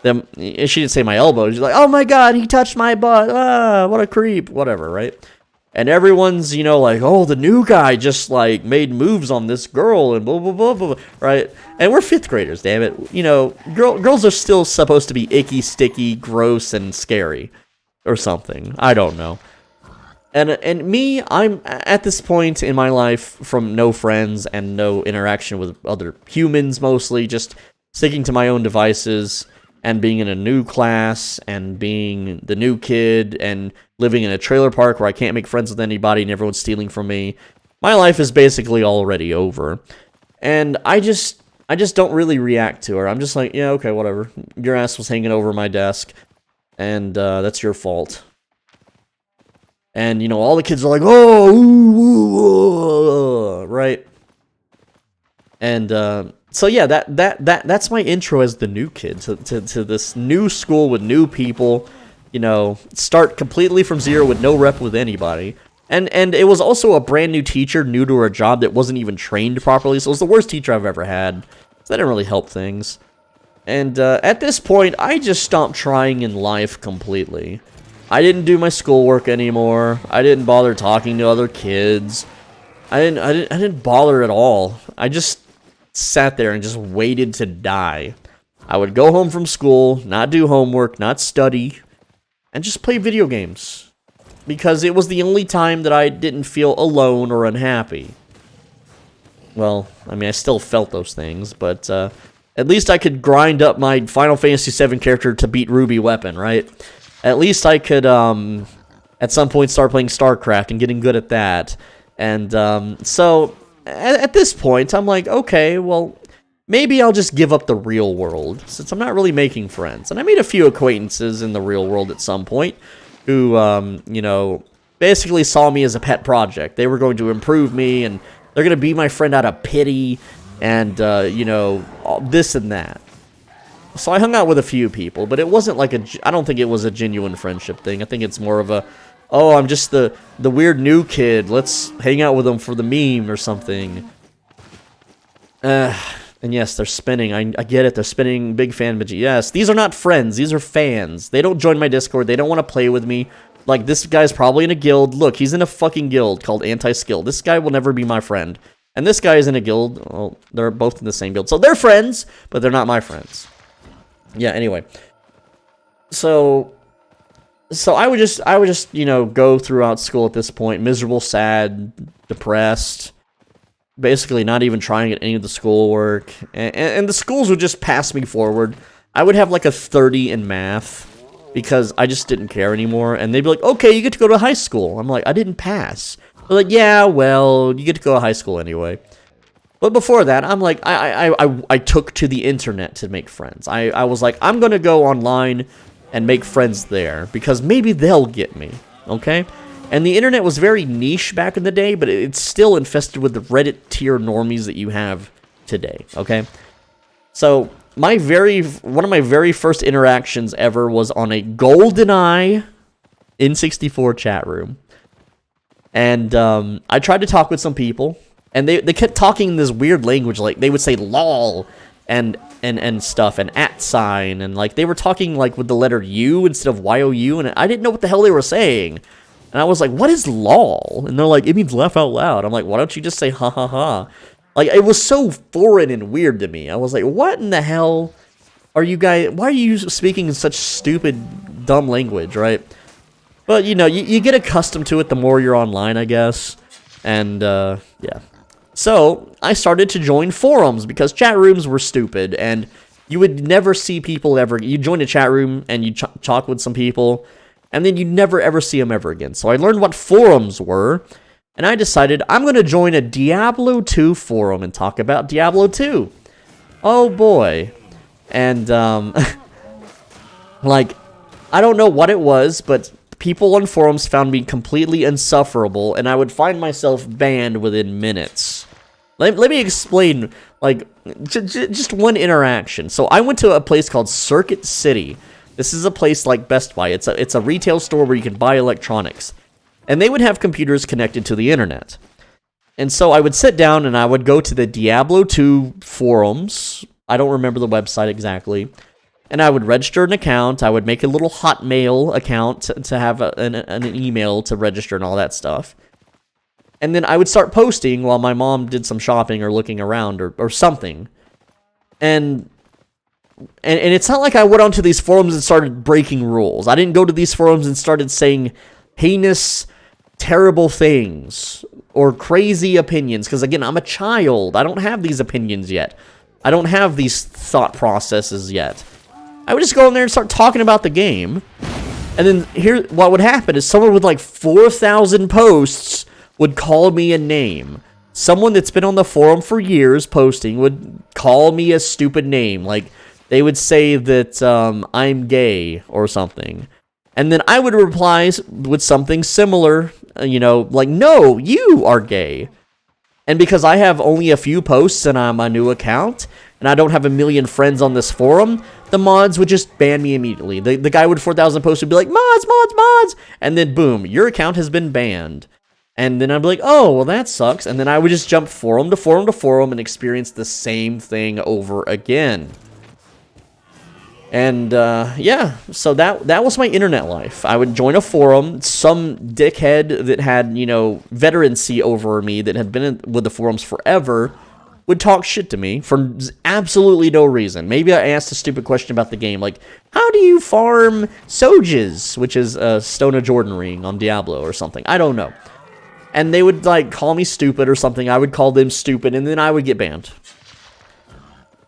Then she didn't say my elbow. She's like, oh my god, he touched my butt. Ah, what a creep. Whatever, right? And everyone's, you know, like, oh, the new guy just, like, made moves on this girl and blah, blah, blah, blah, right? And we're 5th graders, damn it. You know, girls are still supposed to be icky, sticky, gross, and scary. Or something. I don't know. And me, I'm at this point in my life from no friends and no interaction with other humans, mostly, just sticking to my own devices and being in a new class and being the new kid and living in a trailer park where I can't make friends with anybody and everyone's stealing from me. My life is basically already over. And I just don't really react to her. I'm just like, yeah, okay, whatever. Your ass was hanging over my desk, and that's your fault. And, you know, all the kids are like, oh, ooh, right? And, so yeah, that's my intro as the new kid to this new school with new people, you know, start completely from zero with no rep with anybody. And it was also a brand new teacher, new to her job, that wasn't even trained properly, so it was the worst teacher I've ever had. So that didn't really help things. And at this point, I just stopped trying in life completely. I didn't do my schoolwork anymore. I didn't bother talking to other kids. I didn't bother at all. I just sat there and just waited to die. I would go home from school, not do homework, not study, and just play video games. Because it was the only time that I didn't feel alone or unhappy. Well, I mean, I still felt those things, but at least I could grind up my Final Fantasy VII character to beat Ruby Weapon, right? At least I could, at some point, start playing StarCraft and getting good at that. And so at this point, I'm like, okay, well, maybe I'll just give up the real world, since I'm not really making friends. And I made a few acquaintances in the real world at some point, who, you know, basically saw me as a pet project. They were going to improve me, and they're going to be my friend out of pity, and, you know, this and that. So I hung out with a few people, but it wasn't like I don't think it was a genuine friendship thing. I think it's more of a, oh, I'm just the weird new kid. Let's hang out with them for the meme or something. And yes, they're spinning. I get it. They're spinning. Big fan, but yes, these are not friends. These are fans. They don't join my Discord. They don't want to play with me. Like, this guy's probably in a guild. Look, he's in a fucking guild called Anti-Skill. This guy will never be my friend. And this guy is in a guild. Well, they're both in the same guild. So they're friends, but they're not my friends. Yeah, anyway. So I would just, you know, go throughout school at this point, miserable, sad, depressed, basically not even trying at any of the schoolwork, and the schools would just pass me forward. I would have like a 30 in math, because I just didn't care anymore, and they'd be like, okay, you get to go to high school. I'm like, I didn't pass. They're like, yeah, well, you get to go to high school anyway. But before that, I'm like, I took to the internet to make friends. I was like, I'm going to go online and make friends there, because maybe they'll get me, okay? And the internet was very niche back in the day, but it's still infested with the Reddit tier normies that you have today, okay? So, one of my very first interactions ever was on a GoldenEye N64 chat room. And I tried to talk with some people, and they kept talking in this weird language, like they would say lol and stuff, and at sign, and like they were talking like with the letter U instead of YOU, and I didn't know what the hell they were saying. And I was like, what is lol? And they're like, it means laugh out loud. I'm like, why don't you just say ha ha ha? Like, it was so foreign and weird to me. I was like, what in the hell are you guys, why are you speaking in such stupid, dumb language, right? But, you know, you get accustomed to it the more you're online, I guess. And, yeah. So, I started to join forums, because chat rooms were stupid, and you would never see people ever. You join a chat room, and you talk with some people, and then you never ever see them ever again. So I learned what forums were, and I decided I'm going to join a Diablo 2 forum and talk about Diablo 2. Oh boy. And, like, I don't know what it was, but people on forums found me completely insufferable, and I would find myself banned within minutes. Let me explain, like, just one interaction. So I went to a place called Circuit City. This is a place like Best Buy. It's a retail store where you can buy electronics. And they would have computers connected to the internet. And so I would sit down and I would go to the Diablo 2 forums. I don't remember the website exactly. and I would register an account. I would make a little Hotmail account to have an email to register and all that stuff. And then I would start posting while my mom did some shopping or looking around or something. And it's not like I went onto these forums and started breaking rules. I didn't go to these forums and started saying heinous, terrible things or crazy opinions. Because again, I'm a child. I don't have these opinions yet. I don't have these thought processes yet. I would just go in there and start talking about the game. And then here, what would happen is someone with like 4,000 posts would call me a name. Someone that's been on the forum for years posting would call me a stupid name. Like, they would say that I'm gay or something. And then I would reply with something similar, like, no, you are gay. And because I have only a few posts and I'm a new account, and I don't have a million friends on this forum, the mods would just ban me immediately. The guy with 4,000 posts would be like, mods! And then boom, your account has been banned. And then I'd be like, oh, well, that sucks. And then I would just jump forum to forum to forum and experience the same thing over again. And, yeah, so that was my internet life. I would join a forum. Some dickhead that had, veterancy over me, that had been with the forums forever, would talk shit to me for absolutely no reason. Maybe I asked a stupid question about the game, like, how do you farm Sojas, which is a Stone of Jordan ring on Diablo or something. I don't know. And they would, like, call me stupid or something. I would call them stupid, and then I would get banned.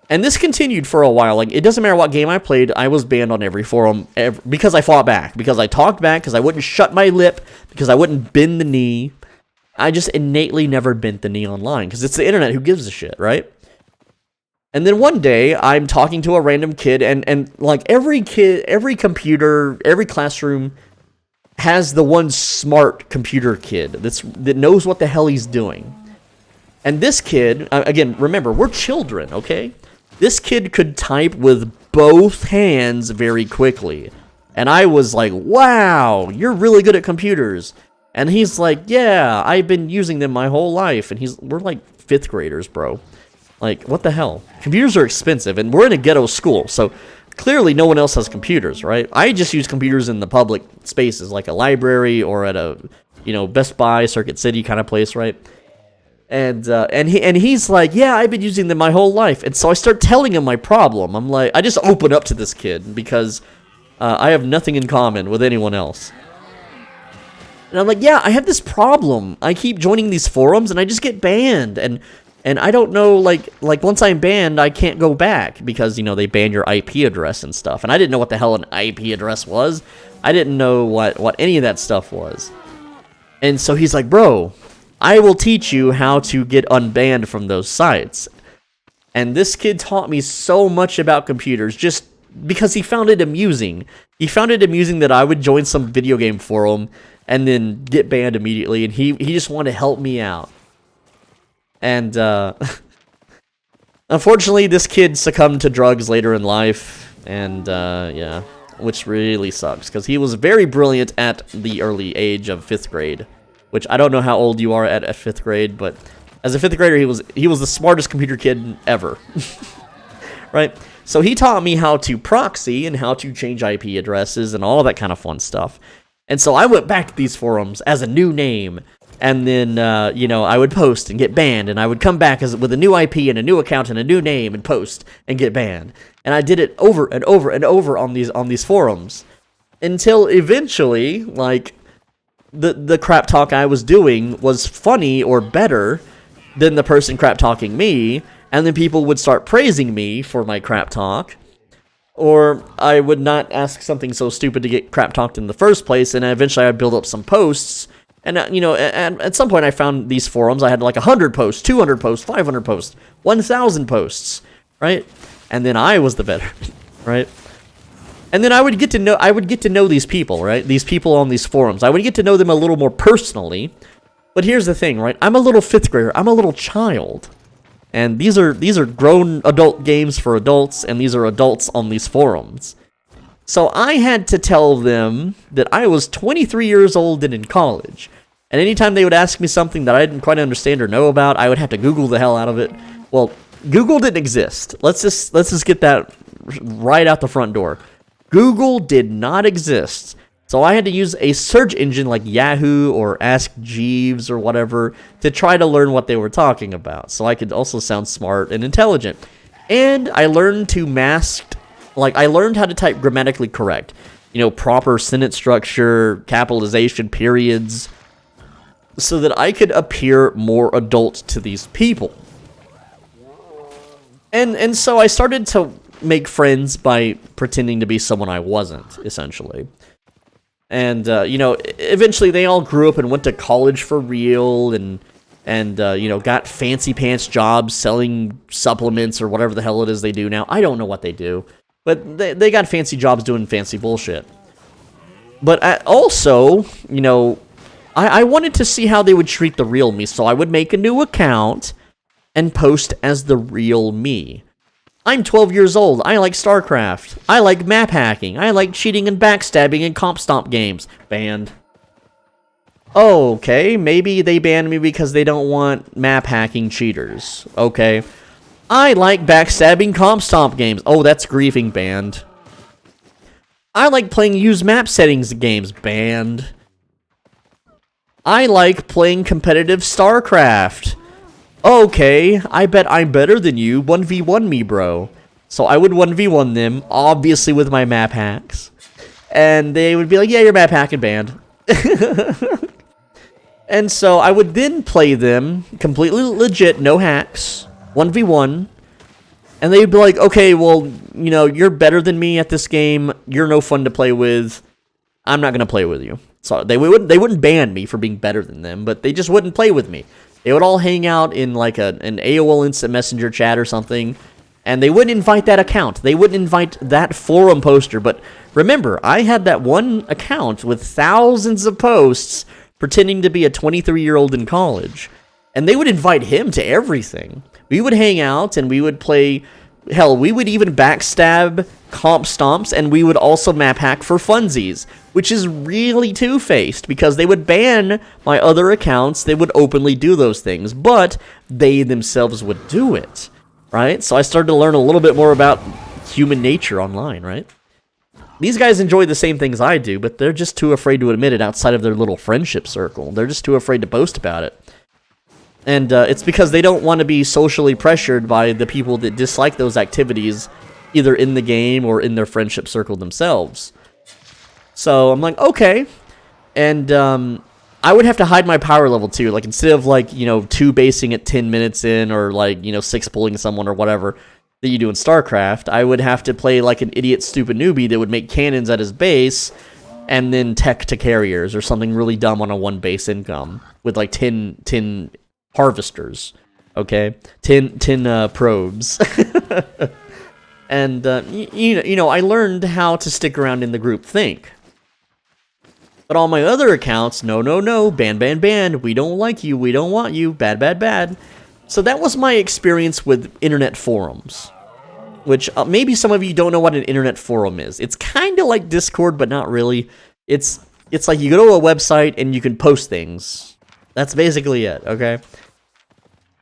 And this continued for a while. Like, it doesn't matter what game I played, I was banned on every forum because I fought back, because I talked back, because I wouldn't shut my lip, because I wouldn't bend the knee. I just innately never bent the knee online, because it's the internet, who gives a shit, right? And then one day, I'm talking to a random kid, and like, every kid, every computer, every classroom has the one smart computer kid that knows what the hell he's doing. And this kid, again, remember, we're children, okay? This kid could type with both hands very quickly. And I was like, wow, you're really good at computers. And he's like, yeah, I've been using them my whole life. And we're like 5th graders, bro. Like, what the hell? Computers are expensive, and we're in a ghetto school, so clearly no one else has computers, right? I just use computers in the public spaces, like a library or at a, Best Buy, Circuit City kind of place, right? And he's like, yeah, I've been using them my whole life. And so I start telling him my problem. I'm like, I just open up to this kid because I have nothing in common with anyone else. And I'm like, yeah, I have this problem. I keep joining these forums and I just get banned. And I don't know, like once I'm banned, I can't go back because, they ban your IP address and stuff. And I didn't know what the hell an IP address was. I didn't know what any of that stuff was. And so he's like, bro, I will teach you how to get unbanned from those sites. And this kid taught me so much about computers just because he found it amusing. He found it amusing that I would join some video game forum and then get banned immediately, and he just wanted to help me out. And unfortunately, this kid succumbed to drugs later in life, and yeah, which really sucks because he was very brilliant at the early age of 5th grade. Which I don't know how old you are at 5th grade, but as a 5th grader, he was the smartest computer kid ever, right? So he taught me how to proxy and how to change IP addresses and all that kind of fun stuff. And so I went back to these forums as a new name, and then I would post and get banned, and I would come back with a new IP and a new account and a new name and post and get banned. And I did it over and over and over on these forums until eventually, like, the crap talk I was doing was funny or better than the person crap talking me, and then people would start praising me for my crap talk, or I would not ask something so stupid to get crap talked in the first place, and eventually I'd build up some posts, and at some point I found these forums, I had like 100 posts, 200 posts, 500 posts, 1,000 posts, right? And then I was the veteran, right? And then I would get to know these people, right? These people on these forums. I would get to know them a little more personally. But here's the thing, right? I'm a little 5th grader. I'm a little child. And these are grown adult games for adults, and these are adults on these forums. So I had to tell them that I was 23 years old and in college. And anytime they would ask me something that I didn't quite understand or know about, I would have to Google the hell out of it. Well, Google didn't exist. Let's just get that right out the front door. Google did not exist. So I had to use a search engine like Yahoo or Ask Jeeves or whatever to try to learn what they were talking about. So I could also sound smart and intelligent. And I learned to I learned how to type grammatically correct. You know, proper sentence structure, capitalization, periods, so that I could appear more adult to these people. And so I started to make friends by pretending to be someone I wasn't, essentially. And, you know, eventually they all grew up and went to college for real and you know, got fancy pants jobs selling supplements or whatever the hell it is they do now. I don't know what they do, but they got fancy jobs doing fancy bullshit. But also, you know, I wanted to see how they would treat the real me, so I would make a new account and post as the real me. I'm 12 years old. I like StarCraft. I like map hacking. I like cheating and backstabbing in comp stomp games. Banned. Okay, maybe they banned me because they don't want map hacking cheaters. Okay. I like backstabbing comp stomp games. Oh, that's grieving. Banned. I like playing use map settings games. Banned. I like playing competitive StarCraft. Okay, I bet I'm better than you. 1v1 me, bro. So I would 1v1 them, obviously with my map hacks. And they would be like, yeah, you're map hacking, banned. And so I would then play them, completely legit, no hacks, 1v1. And they'd be like, okay, well, you know, you're better than me at this game. You're no fun to play with. I'm not going to play with you. So they wouldn't ban me for being better than them, but they just wouldn't play with me. They would all hang out in like an AOL Instant Messenger chat or something, and they wouldn't invite that account. They wouldn't invite that forum poster. But remember, I had that one account with thousands of posts pretending to be a 23-year-old in college, and they would invite him to everything. We would hang out, and we would play. Hell, we would even backstab comp stomps, and we would also map hack for funsies, which is really two-faced, because they would ban my other accounts. They would openly do those things, but they themselves would do it, right? So I started to learn a little bit more about human nature online, right? These guys enjoy the same things I do, but they're just too afraid to admit it outside of their little friendship circle. They're just too afraid to boast about it. And it's because they don't want to be socially pressured by the people that dislike those activities, either in the game or in their friendship circle themselves. So I'm like, okay. And I would have to hide my power level too. Like, instead of, like, you know, 2 basing at 10 minutes in, or, like, you know, 6 pulling someone or whatever that you do in StarCraft, I would have to play like an idiot, stupid newbie that would make cannons at his base and then tech to carriers or something really dumb on a 1 base income with like 10 harvesters, okay? 10 probes. And, you know, I learned how to stick around in the group think. But on my other accounts, no, ban, we don't like you, we don't want you, bad. So that was my experience with internet forums, which maybe some of you don't know what an internet forum is. It's kind of like Discord, but not really. It's like you go to a website and you can post things. That's basically it, okay?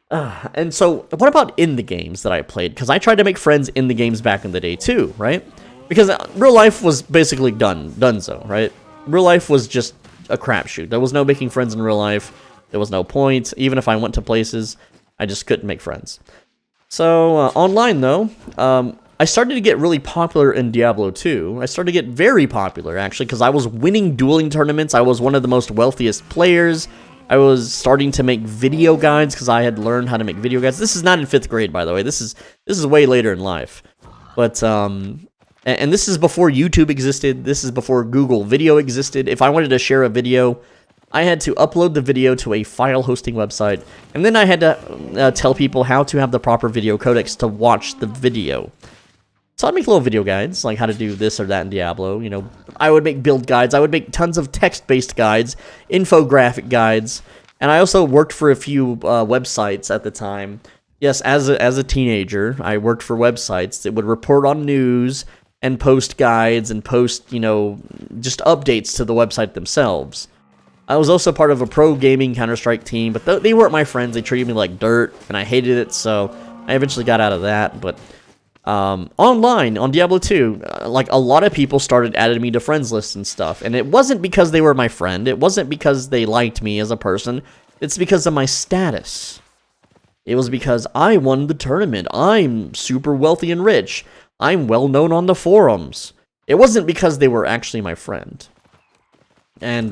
And so, what about in the games that I played? Because I tried to make friends in the games back in the day too, right? Because real life was basically donezo, right? Real life was just a crapshoot. There was no making friends in real life. There was no point. Even if I went to places, I just couldn't make friends. So, online though, I started to get really popular in Diablo 2. I started to get very popular, actually, because I was winning dueling tournaments. I was one of the most wealthiest players. I was starting to make video guides because I had learned how to make video guides. This is not in 5th grade, by the way. This is way later in life. But, and this is before YouTube existed. This is before Google Video existed. If I wanted to share a video, I had to upload the video to a file hosting website, and then I had to tell people how to have the proper video codecs to watch the video. So I'd make little video guides, like how to do this or that in Diablo. You know, I would make build guides. I would make tons of text-based guides, infographic guides, and I also worked for a few websites at the time. Yes, as a teenager, I worked for websites that would report on news and post guides and post, you know, just updates to the website themselves. I was also part of a pro gaming Counter-Strike team, but they weren't my friends. They treated me like dirt, and I hated it, so I eventually got out of that. But Online on Diablo 2, like a lot of people started adding me to friends lists and stuff, and it wasn't because they were my friend, it wasn't because they liked me as a person, it's because of my status. It was because I won the tournament, I'm super wealthy and rich, I'm well known on the forums. It wasn't because they were actually my friend. And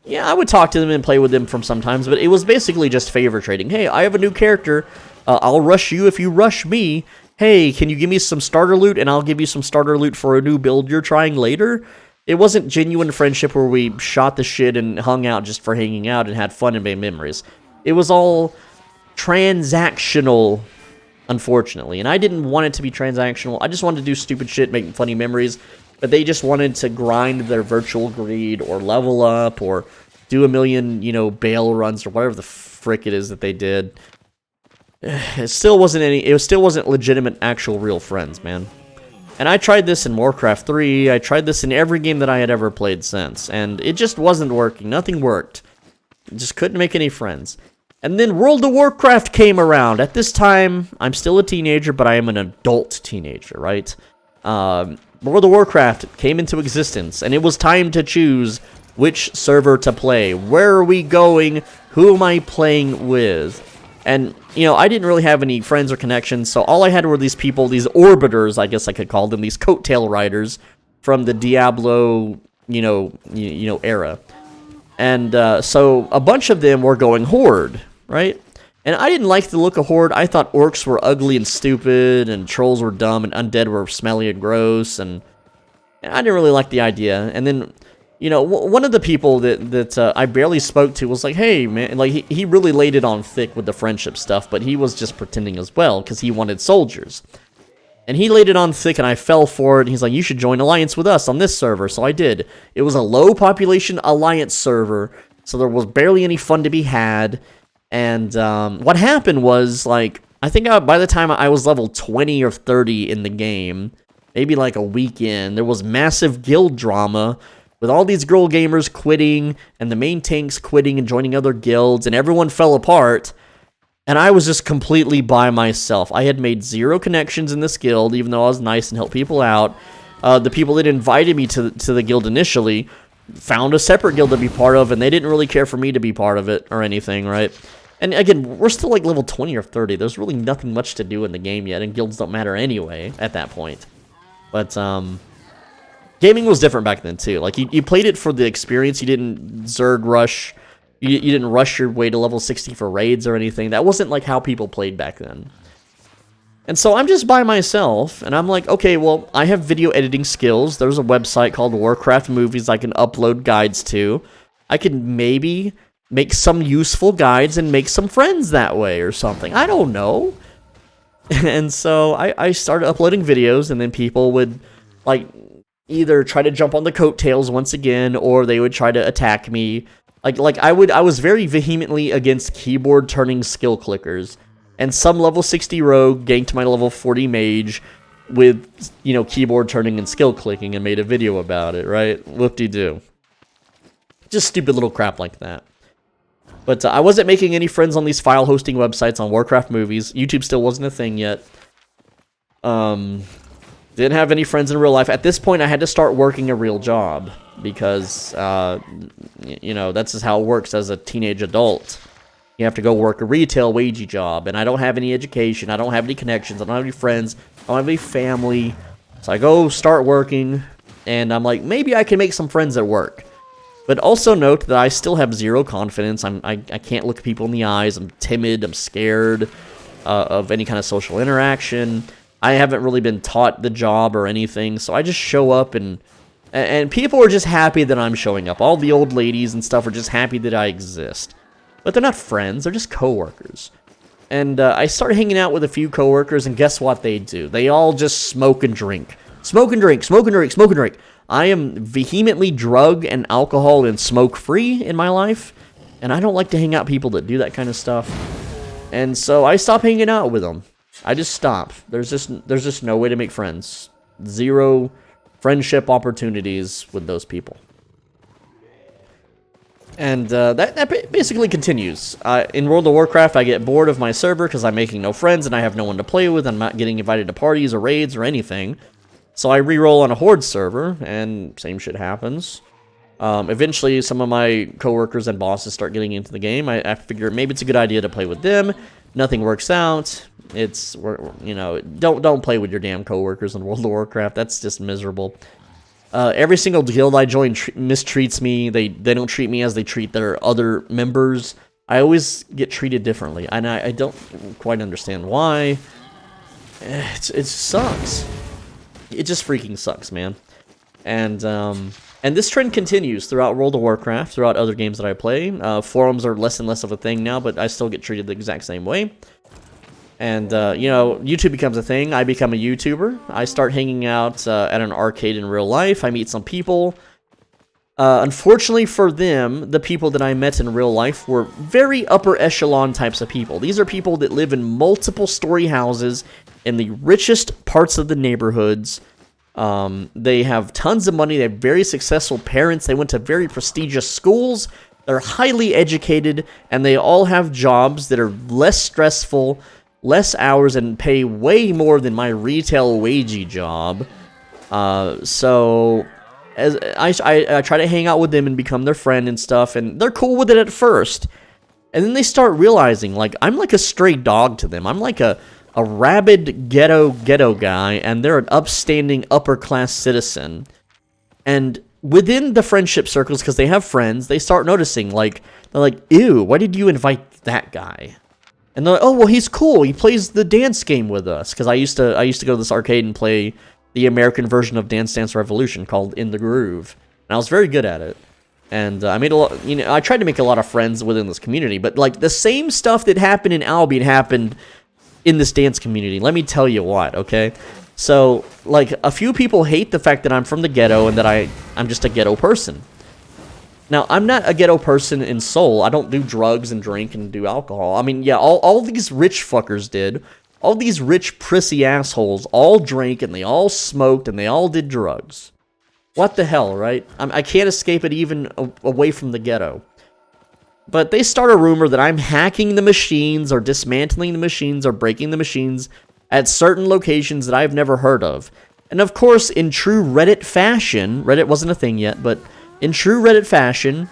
yeah, I would talk to them and play with them from sometimes, but it was basically just favor trading. Hey, I have a new character, I'll rush you if you rush me. Hey, can you give me some starter loot, and I'll give you some starter loot for a new build you're trying later? It wasn't genuine friendship where we shot the shit and hung out just for hanging out and had fun and made memories. It was all transactional, unfortunately. And I didn't want it to be transactional. I just wanted to do stupid shit, make funny memories. But they just wanted to grind their virtual greed or level up or do a million, you know, bail runs or whatever the frick it is that they did. It still wasn't legitimate, actual, real friends, man. And I tried this in Warcraft 3, I tried this in every game that I had ever played since, and it just wasn't working, nothing worked. Just couldn't make any friends. And then World of Warcraft came around. At this time, I'm still a teenager, but I am an adult teenager, right? World of Warcraft came into existence, and it was time to choose which server to play. Where are we going? Who am I playing with? And, you know, I didn't really have any friends or connections, so all I had were these people, these orbiters, I guess I could call them, these coattail riders from the Diablo, you know, era. And so a bunch of them were going Horde, right? And I didn't like the look of Horde. I thought orcs were ugly and stupid, and trolls were dumb, and undead were smelly and gross, and I didn't really like the idea. And then, you know, one of the people that I barely spoke to was like, hey, man, like, he really laid it on thick with the friendship stuff, but he was just pretending as well, because he wanted soldiers. And he laid it on thick, and I fell for it, and he's like, you should join Alliance with us on this server, so I did. It was a low-population Alliance server, so there was barely any fun to be had, and what happened was, like, I think by the time I was level 20 or 30 in the game, maybe like a weekend, there was massive guild drama, with all these girl gamers quitting, and the main tanks quitting and joining other guilds, and everyone fell apart, and I was just completely by myself. I had made 0 connections in this guild, even though I was nice and helped people out. The people that invited me to the guild initially found a separate guild to be part of, and they didn't really care for me to be part of it or anything, right? And again, we're still like level 20 or 30. There's really nothing much to do in the game yet, and guilds don't matter anyway at that point. But, gaming was different back then, too. Like, you played it for the experience. You didn't Zerg rush. You didn't rush your way to level 60 for raids or anything. That wasn't, like, how people played back then. And so I'm just by myself, and I'm like, okay, well, I have video editing skills. There's a website called Warcraft Movies I can upload guides to. I can maybe make some useful guides and make some friends that way or something. I don't know. And so I started uploading videos, and then people would, like, either try to jump on the coattails once again, or they would try to attack me. Like I was very vehemently against keyboard turning skill clickers, and some level 60 rogue ganked my level 40 mage with, you know, keyboard turning and skill clicking and made a video about it, right? Whoop-de-doo. Just stupid little crap like that. But I wasn't making any friends on these file hosting websites on Warcraft Movies. YouTube still wasn't a thing yet. Didn't have any friends in real life. At this point, I had to start working a real job because, you know, that's just how it works as a teenage adult. You have to go work a retail wagey job, and I don't have any education. I don't have any connections. I don't have any friends. I don't have any family. So I go start working, and I'm like, maybe I can make some friends at work. But also note that I still have 0 confidence. I can't look people in the eyes. I'm timid. I'm scared of any kind of social interaction. I haven't really been taught the job or anything, so I just show up, and people are just happy that I'm showing up. All the old ladies and stuff are just happy that I exist. But they're not friends, they're just coworkers. And I started hanging out with a few coworkers, and guess what they do? They all just smoke and drink. Smoke and drink, smoke and drink, smoke and drink. I am vehemently drug and alcohol and smoke-free in my life, and I don't like to hang out with people that do that kind of stuff. And so I stopped hanging out with them. I just stop. There's just no way to make friends. 0 friendship opportunities with those people. And that basically continues. In World of Warcraft, I get bored of my server because I'm making no friends and I have no one to play with. I'm not getting invited to parties or raids or anything. So I re-roll on a Horde server, and same shit happens. Eventually, some of my coworkers and bosses start getting into the game. I figure maybe it's a good idea to play with them. Nothing works out. It's, you know, don't play with your damn coworkers in World of Warcraft. That's just miserable. Every single guild I join mistreats me. They don't treat me as they treat their other members. I always get treated differently, and I don't quite understand why. It sucks. It just freaking sucks, man. And this trend continues throughout World of Warcraft, throughout other games that I play. Forums are less and less of a thing now, but I still get treated the exact same way. And, you know, YouTube becomes a thing. I become a YouTuber. I start hanging out at an arcade in real life. I meet some people. Unfortunately for them, the people that I met in real life were very upper echelon types of people. These are people that live in multiple story houses in the richest parts of the neighborhoods. They have tons of money. They have very successful parents. They went to very prestigious schools. They're highly educated, and they all have jobs that are less stressful, less hours, and pay way more than my retail wagey job. So as I try to hang out with them and become their friend and stuff, and they're cool with it at first. And then they start realizing, like, I'm like a stray dog to them. I'm like a rabid ghetto guy, and they're an upstanding upper-class citizen. And within the friendship circles, because they have friends, they start noticing, like, they're like, ew, why did you invite that guy? And they're like, oh, well, he's cool. He plays the dance game with us. Because I used to go to this arcade and play the American version of Dance Dance Revolution called In the Groove. And I was very good at it. And I made a lot, you know, I tried to make a lot of friends within this community. But, like, the same stuff that happened in Albion happened in this dance community. Let me tell you what, okay? So, like, a few people hate the fact that I'm from the ghetto and that I'm just a ghetto person. Now, I'm not a ghetto person in soul. I don't do drugs and drink and do alcohol. I mean, yeah, all these rich fuckers did. All these rich, prissy assholes all drank and they all smoked and they all did drugs. What the hell, right? I can't escape it even away from the ghetto. But they start a rumor that I'm hacking the machines or dismantling the machines or breaking the machines at certain locations that I've never heard of. And of course, in true Reddit fashion, Reddit wasn't a thing yet, but in true Reddit fashion,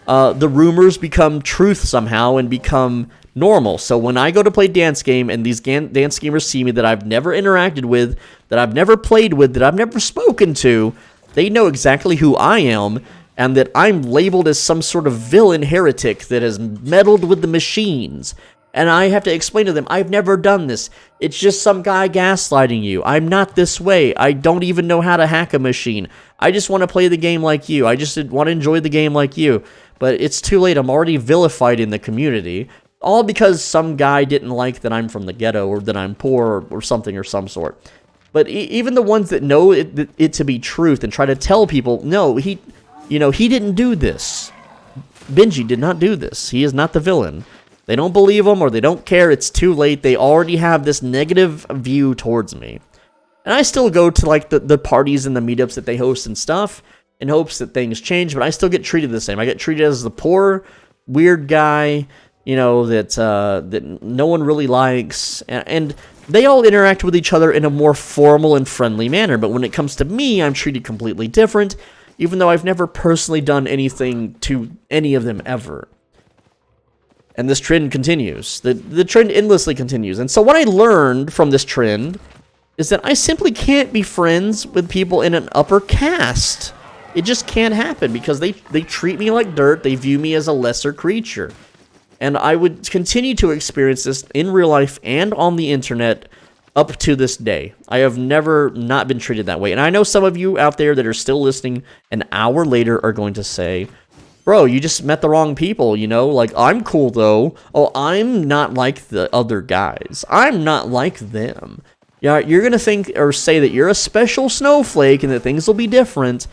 the rumors become truth somehow and become normal. So when I go to play dance game and these dance gamers see me that I've never interacted with, that I've never played with, that I've never spoken to, they know exactly who I am, and that I'm labeled as some sort of villain heretic that has meddled with the machines. And I have to explain to them, I've never done this. It's just some guy gaslighting you. I'm not this way. I don't even know how to hack a machine. I just want to play the game like you. I just want to enjoy the game like you. But it's too late. I'm already vilified in the community. All because some guy didn't like that I'm from the ghetto or that I'm poor or something or some sort. But even the ones that know it to be truth and try to tell people, no, he didn't do this. Benji did not do this. He is not the villain. They don't believe him or they don't care. It's too late. They already have this negative view towards me. And I still go to like the parties and the meetups that they host and stuff in hopes that things change, but I still get treated the same. I get treated as the poor, weird guy, that no one really likes. And they all interact with each other in a more formal and friendly manner. But when it comes to me, I'm treated completely different, even though I've never personally done anything to any of them ever. And this trend continues. The trend endlessly continues. And so what I learned from this trend is that I simply can't be friends with people in an upper caste. It just can't happen because they treat me like dirt. They view me as a lesser creature. And I would continue to experience this in real life and on the internet up to this day. I have never not been treated that way. And I know some of you out there that are still listening an hour later are going to say, bro, you just met the wrong people, Like, I'm cool, though. Oh, I'm not like the other guys. I'm not like them. Yeah, you're going to think or say that you're a special snowflake and that things will be different.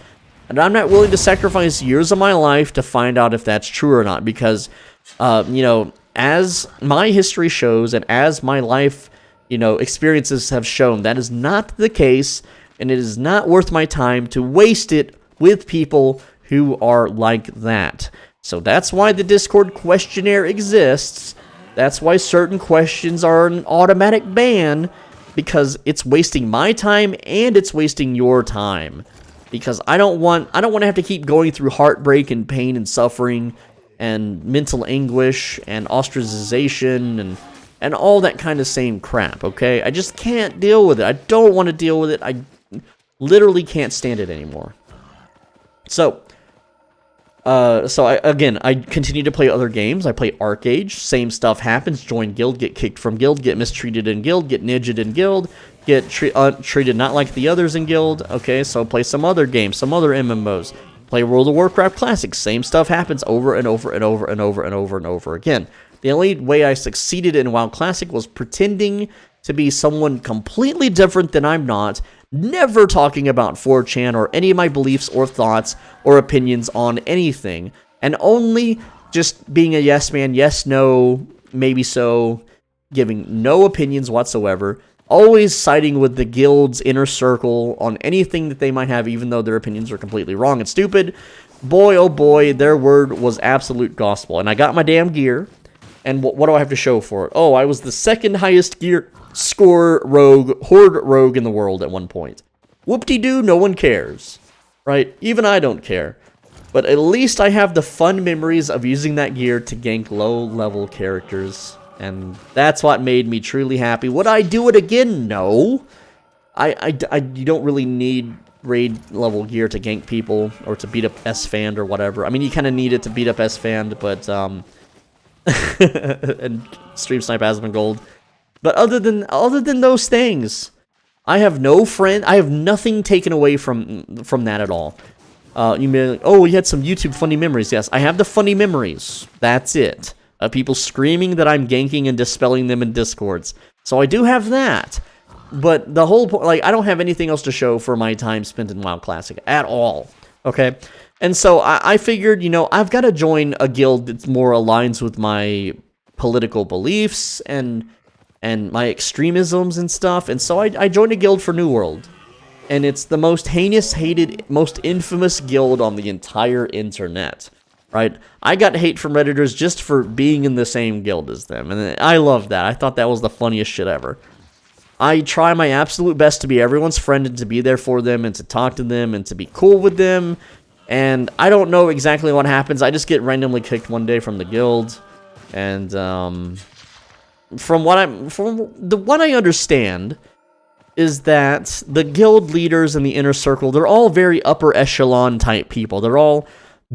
And I'm not willing to sacrifice years of my life to find out if that's true or not. Because, as my history shows and as my life, experiences have shown, that is not the case. And it is not worth my time to waste it with people who are like that. So that's why the Discord questionnaire exists. That's why certain questions are an automatic ban, because it's wasting my time and it's wasting your time. Because I don't want to have to keep going through heartbreak and pain and suffering and mental anguish and ostracization and all that kind of same crap, okay? I just can't deal with it. I don't want to deal with it. I literally can't stand it anymore. So I continue to play other games. I play Arcade. Same stuff happens. Join guild, get kicked from guild, get mistreated in guild, get ninja'd in guild, get treated not like the others in guild. Okay, so play some other games, some other MMOs. Play World of Warcraft Classic. Same stuff happens over and over and over and over and over and over again. The only way I succeeded in WoW Classic was pretending to be someone completely different than I'm not, never talking about 4chan or any of my beliefs or thoughts or opinions on anything, and only just being a yes man, yes, no, maybe so, giving no opinions whatsoever, always siding with the guild's inner circle on anything that they might have, even though their opinions are completely wrong and stupid. Boy, oh boy, their word was absolute gospel. And I got my damn gear, and what do I have to show for it? Oh, I was the second highest gear score horde rogue in the world at one point. Whoop-de-doo, no one cares, right? Even I don't care. But at least I have the fun memories of using that gear to gank low-level characters, and that's what made me truly happy. Would I do it again? No. You don't really need raid-level gear to gank people or to beat up S-Fand or whatever. I mean, you kind of need it to beat up S-Fand, but and Stream Snipe Aspen Gold. But other than those things, I have no friend. I have nothing taken away from that at all. You may be like, oh, you had some YouTube funny memories. Yes, I have the funny memories. That's it. People screaming that I'm ganking and dispelling them in Discords. So I do have that. But the whole point, like, I don't have anything else to show for my time spent in WoW Classic at all. Okay? And so I figured, you know, I've got to join a guild that more aligns with my political beliefs and my extremisms and stuff. And so I joined a guild for New World. And it's the most heinous, hated, most infamous guild on the entire internet. Right? I got hate from Redditors just for being in the same guild as them. And I loved that. I thought that was the funniest shit ever. I try my absolute best to be everyone's friend and to be there for them and to talk to them and to be cool with them. And I don't know exactly what happens. I just get randomly kicked one day from the guild. And from what I understand is that the guild leaders in the inner circle, they're all very upper echelon type people. They're all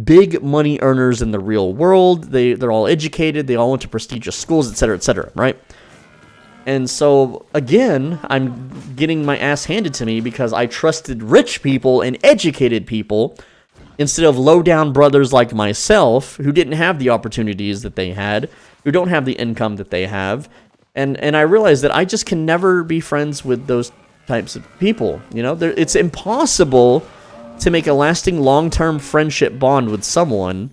big money earners in the real world. They're all educated. They all went to prestigious schools, etc., right? And so, again, I'm getting my ass handed to me because I trusted rich people and educated people instead of low-down brothers like myself who didn't have the opportunities that they had, who don't have the income that they have. And I realized that I just can never be friends with those types of people. You know, it's impossible to make a lasting long-term friendship bond with someone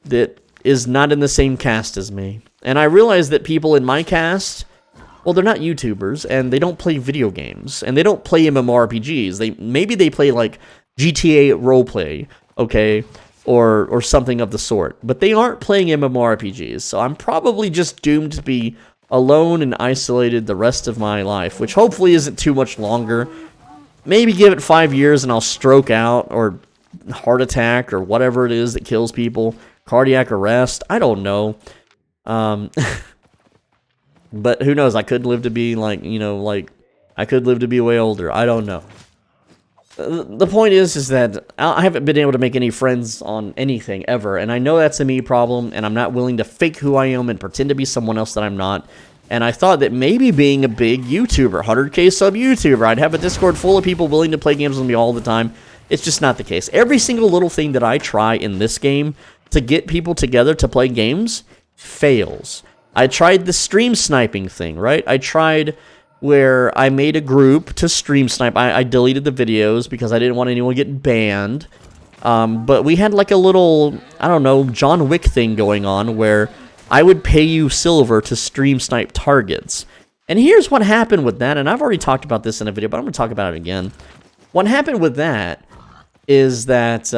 that is not in the same caste as me. And I realize that people in my caste, well, they're not YouTubers, and they don't play video games, and they don't play MMORPGs. Maybe they play, like, GTA roleplay, okay, or something of the sort. But they aren't playing MMORPGs, so I'm probably just doomed to be alone and isolated the rest of my life, which hopefully isn't too much longer. Maybe give it 5 years and I'll stroke out, or heart attack, or whatever it is that kills people. Cardiac arrest. I don't know. But who knows? I could live to be, like, you know, like, I could live to be way older. I don't know. The point is that I haven't been able to make any friends on anything ever, and I know that's a me problem, and I'm not willing to fake who I am and pretend to be someone else that I'm not. And I thought that maybe being a big YouTuber, 100k sub YouTuber, I'd have a Discord full of people willing to play games with me all the time. It's just not the case. Every single little thing that I try in this game to get people together to play games fails. I tried the stream sniping thing, right? I tried where I made a group to stream snipe. I deleted the videos because I didn't want anyone to get banned. But we had like a little, I don't know, John Wick thing going on where I would pay you silver to stream snipe targets. And here's what happened with that, and I've already talked about this in a video, but I'm going to talk about it again. What happened with that is that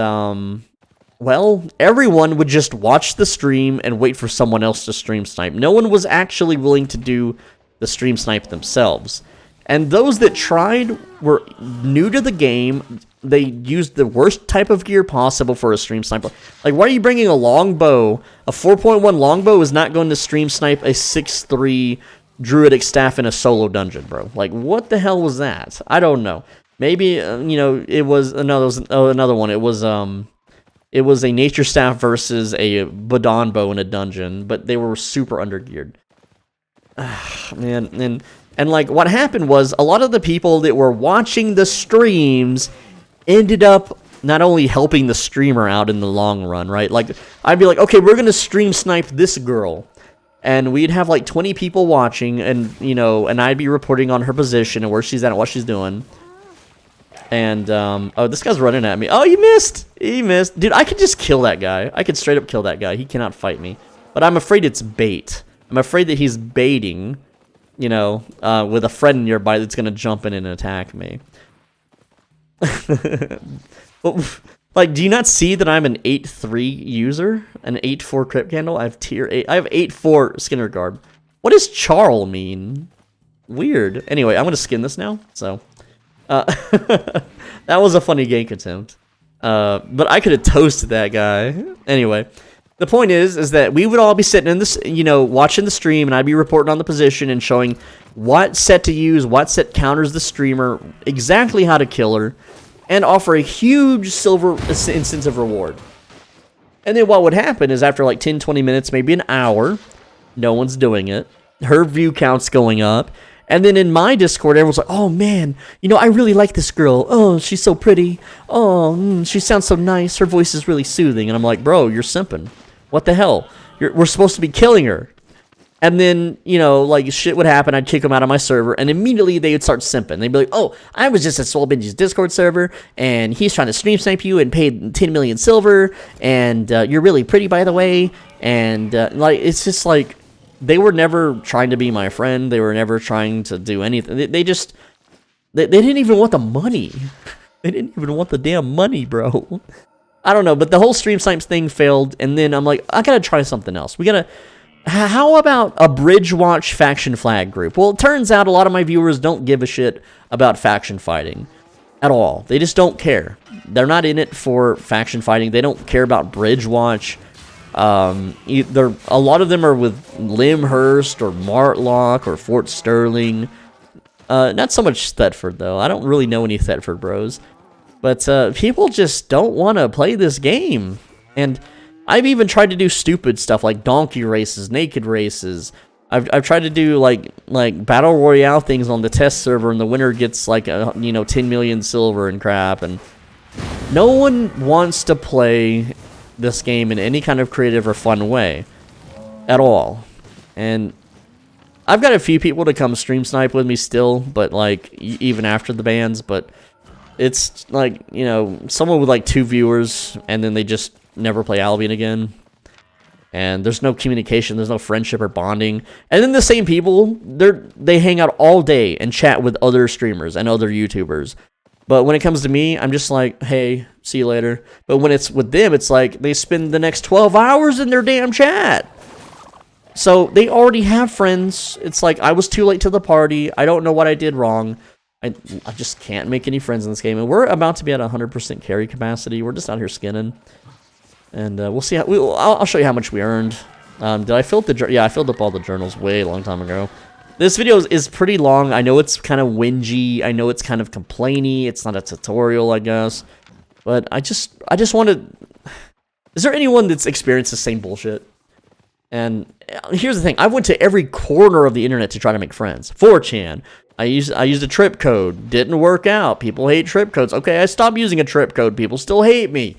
well, everyone would just watch the stream and wait for someone else to stream snipe. No one was actually willing to do the stream snipe themselves. And those that tried were new to the game. They used the worst type of gear possible for a stream sniper. Like, why are you bringing a longbow? A 4.1 longbow is not going to stream snipe a 6.3 druidic staff in a solo dungeon, bro. Like, what the hell was that? I don't know. Maybe, you know, it was another one. It was a nature staff versus a Badon bow in a dungeon, but they were super undergeared. Man, and like, what happened was, a lot of the people that were watching the streams ended up not only helping the streamer out in the long run, right? Like, I'd be like, okay, we're gonna stream snipe this girl, and we'd have like 20 people watching, and you know, and I'd be reporting on her position and where she's at and what she's doing. And oh, this guy's running at me. Oh, you missed! He missed, dude. I could just kill that guy. I could straight up kill that guy. He cannot fight me. But I'm afraid it's bait. I'm afraid that he's baiting, you know, with a friend nearby that's gonna jump in and attack me. Like, do you not see that I'm an 8.3 user? An 8.4 crypt candle? I have tier 8. I have 8.4 Skinner garb. What does Charl mean? Weird. Anyway, I'm gonna skin this now, so. That was a funny gank attempt. But I could have toasted that guy. Anyway, the point is that we would all be sitting in this, you know, watching the stream, and I'd be reporting on the position and showing what set to use, what set counters the streamer, exactly how to kill her, and offer a huge silver incentive reward. And then what would happen is after like 10, 20 minutes, maybe an hour, no one's doing it. Her view count's going up. And then in my Discord, everyone's like, oh man, you know, I really like this girl. Oh, she's so pretty. Oh, she sounds so nice. Her voice is really soothing. And I'm like, bro, you're simping. What the hell? We're supposed to be killing her. And then, you know, like, shit would happen. I'd kick them out of my server, and immediately they would start simping. They'd be like, oh, I was just at Soulbenji's Discord server, and he's trying to stream snipe you and paid 10 million silver, and you're really pretty, by the way. And, like, it's just like, they were never trying to be my friend. They were never trying to do anything. They just, they didn't even want the money. They didn't even want the damn money, bro. I don't know, but the whole stream snipes thing failed, and then I'm like, I gotta try something else. How about a Bridge Watch faction flag group? Well, it turns out a lot of my viewers don't give a shit about faction fighting at all. They just don't care. They're not in it for faction fighting. They don't care about Bridge Watch. A lot of them are with Limhurst or Martlock or Fort Sterling. Not so much Thetford, though. I don't really know any Thetford bros. But people just don't want to play this game. And I've even tried to do stupid stuff like donkey races, naked races. I've tried to do like battle royale things on the test server, and the winner gets like 10 million silver and crap. And no one wants to play this game in any kind of creative or fun way at all. And I've got a few people to come stream snipe with me still, but like even after the bans. But it's like, you know, someone with like 2 viewers, and then they just never play Albion again, and there's no communication, there's no friendship or bonding. And then the same people, they hang out all day and chat with other streamers and other YouTubers, but when it comes to me, I'm just like, hey, see you later. But when it's with them, it's like they spend the next 12 hours in their damn chat, so they already have friends. It's like, I was too late to the party. I don't know what I did wrong. I just can't make any friends in this game, and we're about to be at 100% carry capacity. We're just out here skinning. And we'll see how I'll show you how much we earned. Did I fill up the yeah, I filled up all the journals way a long time ago. This video is pretty long. I know it's kind of whingy. I know it's kind of complainy. It's not a tutorial, I guess. But I just wanted. Is there anyone that's experienced the same bullshit? And here's the thing: I went to every corner of the internet to try to make friends. 4chan. I used a trip code. Didn't work out. People hate trip codes. Okay, I stopped using a trip code. People still hate me.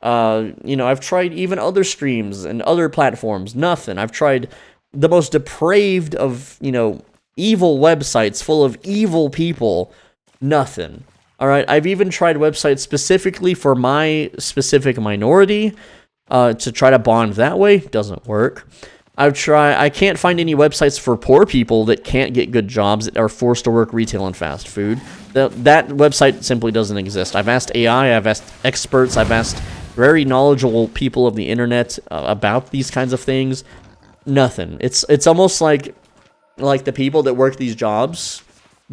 You know, I've tried even other streams and other platforms. Nothing. I've tried the most depraved of, you know, evil websites full of evil people. Nothing. All right. I've even tried websites specifically for my specific minority, to try to bond that way. Doesn't work. I can't find any websites for poor people that can't get good jobs, that are forced to work retail and fast food. That website simply doesn't exist. I've asked AI, I've asked experts, I've asked very knowledgeable people of the internet about these kinds of things. Nothing. It's almost like the people that work these jobs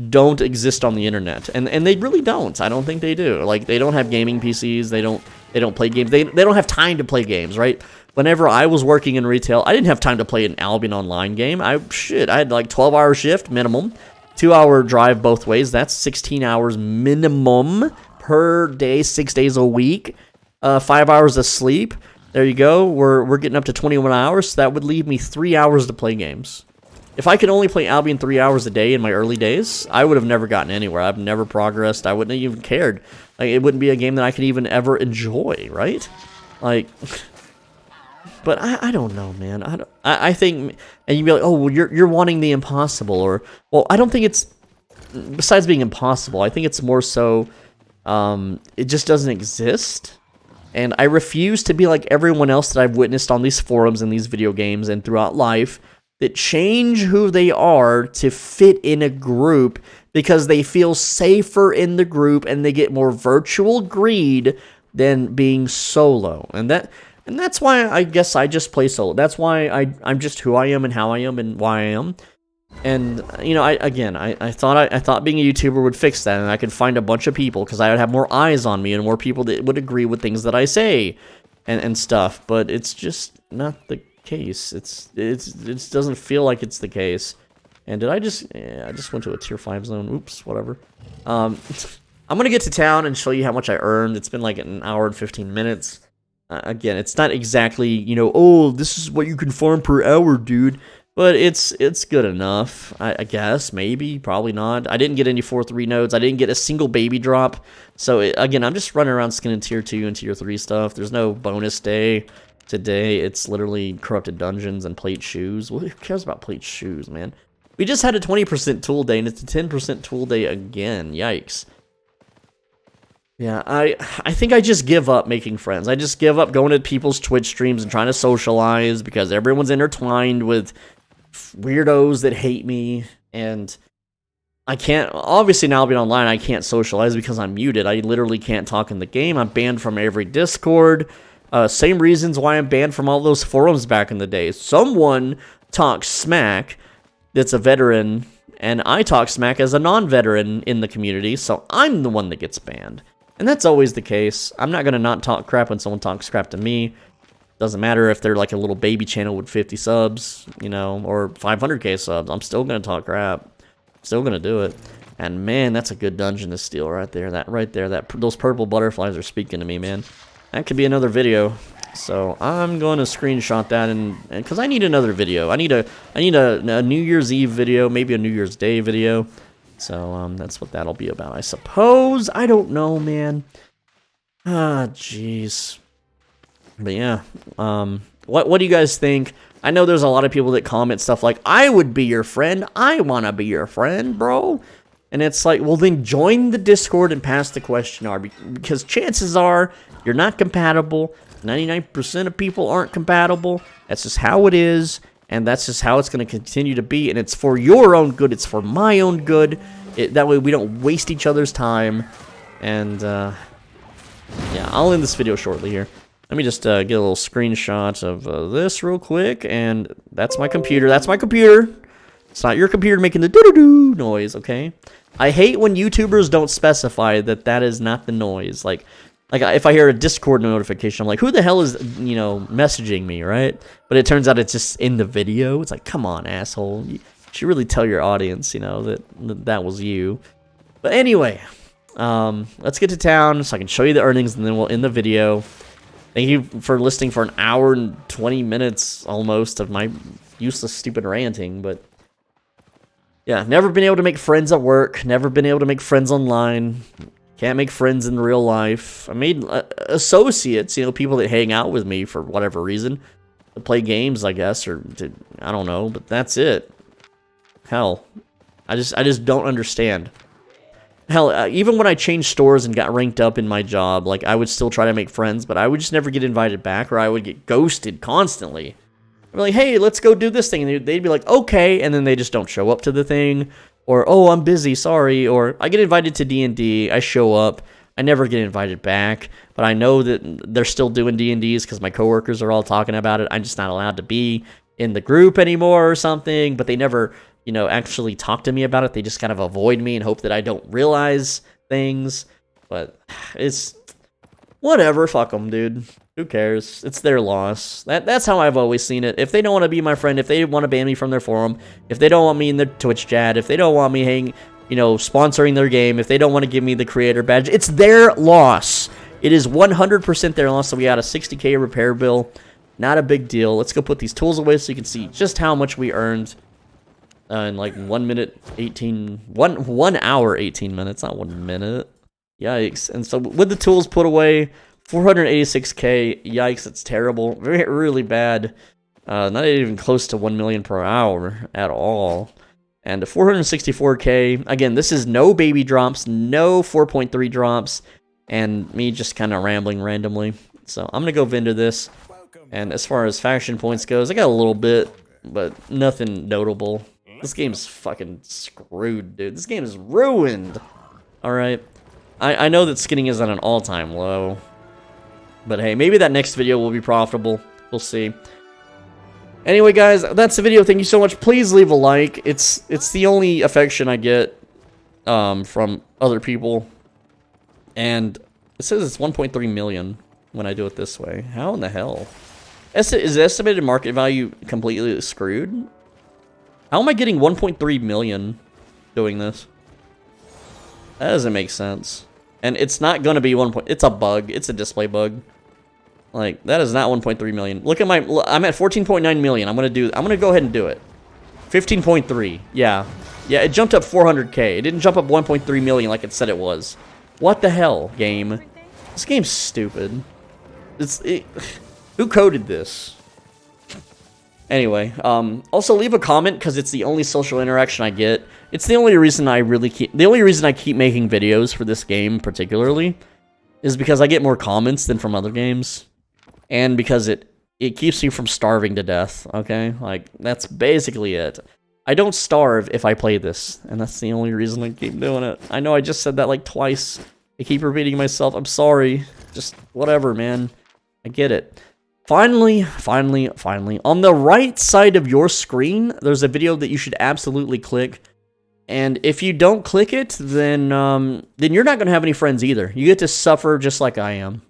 don't exist on the internet, and they really don't. I don't think they do. Like, they don't have gaming PCs. They don't play games. They don't have time to play games, right? Whenever I was working in retail, I didn't have time to play an Albion Online game. I had like 12-hour shift minimum, 2-hour drive both ways. That's 16 hours minimum per day, 6 days a week. 5 hours of sleep. There you go. We're getting up to 21 hours. So that would leave me 3 hours to play games. If I could only play Albion 3 hours a day in my early days, I would have never gotten anywhere. I've never progressed. I wouldn't have even cared. Like, it wouldn't be a game that I could even ever enjoy, right? Like, but I don't know, man. I think, and you'd be like, oh, well, you're wanting the impossible, or, well, I don't think it's, besides being impossible, I think it's more so, it just doesn't exist. And I refuse to be like everyone else that I've witnessed on these forums and these video games and throughout life, that change who they are to fit in a group because they feel safer in the group and they get more virtual greed than being solo. And that's why I guess I just play solo. That's why I'm just who I am and how I am and why I am. And, you know, I thought being a YouTuber would fix that, and I could find a bunch of people because I would have more eyes on me and more people that would agree with things that I say and stuff. But it's just not the case. It doesn't feel like it's the case. And I just went to a tier 5 zone. Oops, whatever. I'm gonna get to town and show you how much I earned. It's been like an hour and 15 minutes. Again, it's not exactly, you know, oh, this is what you can farm per hour, dude. But it's good enough, I guess. Maybe, probably not. I didn't get any 4-3 nodes. I didn't get a single baby drop. So again, I'm just running around skinning tier 2 and tier 3 stuff. There's no bonus day. Today, it's literally corrupted dungeons and plate shoes. Well, who cares about plate shoes, man? We just had a 20% tool day, and it's a 10% tool day again. Yikes. Yeah, I think I just give up making friends. I just give up going to people's Twitch streams and trying to socialize because everyone's intertwined with weirdos that hate me, and I can't, obviously now Albion Online, I can't socialize because I'm muted. I literally can't talk in the game. I'm banned from every Discord. Same reasons why I'm banned from all those forums back in the day. Someone talks smack that's a veteran, and I talk smack as a non-veteran in the community, so I'm the one that gets banned. And that's always the case. I'm not going to not talk crap when someone talks crap to me. Doesn't matter if they're like a little baby channel with 50 subs, you know, or 500k subs. I'm still going to talk crap. Still going to do it. And man, that's a good dungeon to steal right there. Those purple butterflies are speaking to me, man. That could be another video. So I'm going to screenshot that, and because I need another video. I need a New Year's Eve video, maybe a New Year's Day video. So that's what that'll be about, I suppose. I don't know, man. Ah, jeez. But yeah, what do you guys think? I know there's a lot of people that comment stuff like, I would be your friend. I want to be your friend, bro. And it's like, well, then join the Discord and pass the questionnaire, because chances are you're not compatible. 99% of people aren't compatible. That's just how it is, and that's just how it's going to continue to be, and it's for your own good. It's for my own good. That way we don't waste each other's time. And, yeah, I'll end this video shortly here. Let me just get a little screenshot of this real quick, and that's my computer. That's my computer. It's not your computer making the doo-doo-doo noise, okay? I hate when YouTubers don't specify that is not the noise. Like if I hear a Discord notification, I'm like, who the hell is, you know, messaging me, right? But it turns out it's just in the video. It's like, come on, asshole. You should really tell your audience, you know, that was you. But anyway, let's get to town so I can show you the earnings, and then we'll end the video. Thank you for listening for an hour and 20 minutes almost of my useless, stupid ranting, but yeah, never been able to make friends at work, never been able to make friends online, can't make friends in real life. I made associates, you know, people that hang out with me for whatever reason, to play games, I guess, or to, I don't know, but that's it. Hell, I just don't understand. Hell, even when I changed stores and got ranked up in my job, like, I would still try to make friends, but I would just never get invited back, or I would get ghosted constantly. I'd be like, hey, let's go do this thing, and they'd be like, okay, and then they just don't show up to the thing, or, oh, I'm busy, sorry, or I get invited to D&D, I show up, I never get invited back, but I know that they're still doing D&Ds because my coworkers are all talking about it. I'm just not allowed to be in the group anymore or something, but they never, you know, actually talk to me about it. They just kind of avoid me and hope that I don't realize things, but it's whatever. Fuck them, dude. Who cares? It's their loss. That's how I've always seen it. If they don't want to be my friend, if they want to ban me from their forum, if they don't want me in their Twitch chat, if they don't want me sponsoring their game, if they don't want to give me the creator badge, it's their loss. It is 100% their loss. So we got a 60K repair bill. Not a big deal. Let's go put these tools away so you can see just how much we earned in like 1 hour 18 minutes, not 1 minute. Yikes. And so with the tools put away, 486K. Yikes, it's terrible. Really bad. Not even close to 1 million per hour at all. And 464K. Again, this is no baby drops, no 4.3 drops, and me just kind of rambling randomly. So I'm going to go vendor this. And as far as faction points goes, I got a little bit, but nothing notable. This game's fucking screwed, dude. This game is ruined. Alright. I know that skinning is at an all-time low. But hey, maybe that next video will be profitable. We'll see. Anyway, guys, that's the video. Thank you so much. Please leave a like. It's the only affection I get from other people. And it says it's 1.3 million when I do it this way. How in the hell? Is the estimated market value completely screwed? How am I getting 1.3 million doing this? That doesn't make sense. And it's not going to be 1. It's a bug. It's a display bug. Like, that is not 1.3 million. Look at I'm at 14.9 million. I'm going to go ahead and do it. 15.3. Yeah. Yeah, it jumped up 400K. It didn't jump up 1.3 million like it said it was. What the hell, game? This game's stupid. Who coded this? Anyway, also leave a comment because it's the only social interaction I get. It's the only reason I keep making videos for this game particularly is because I get more comments than from other games, and because it keeps you from starving to death. Okay, like that's basically it. I don't starve if I play this, and that's the only reason I keep doing it. I know I just said that like twice. I keep repeating myself. I'm sorry. Just whatever, man. I get it. Finally, on the right side of your screen, there's a video that you should absolutely click. And if you don't click it, then you're not going to have any friends either. You get to suffer just like I am.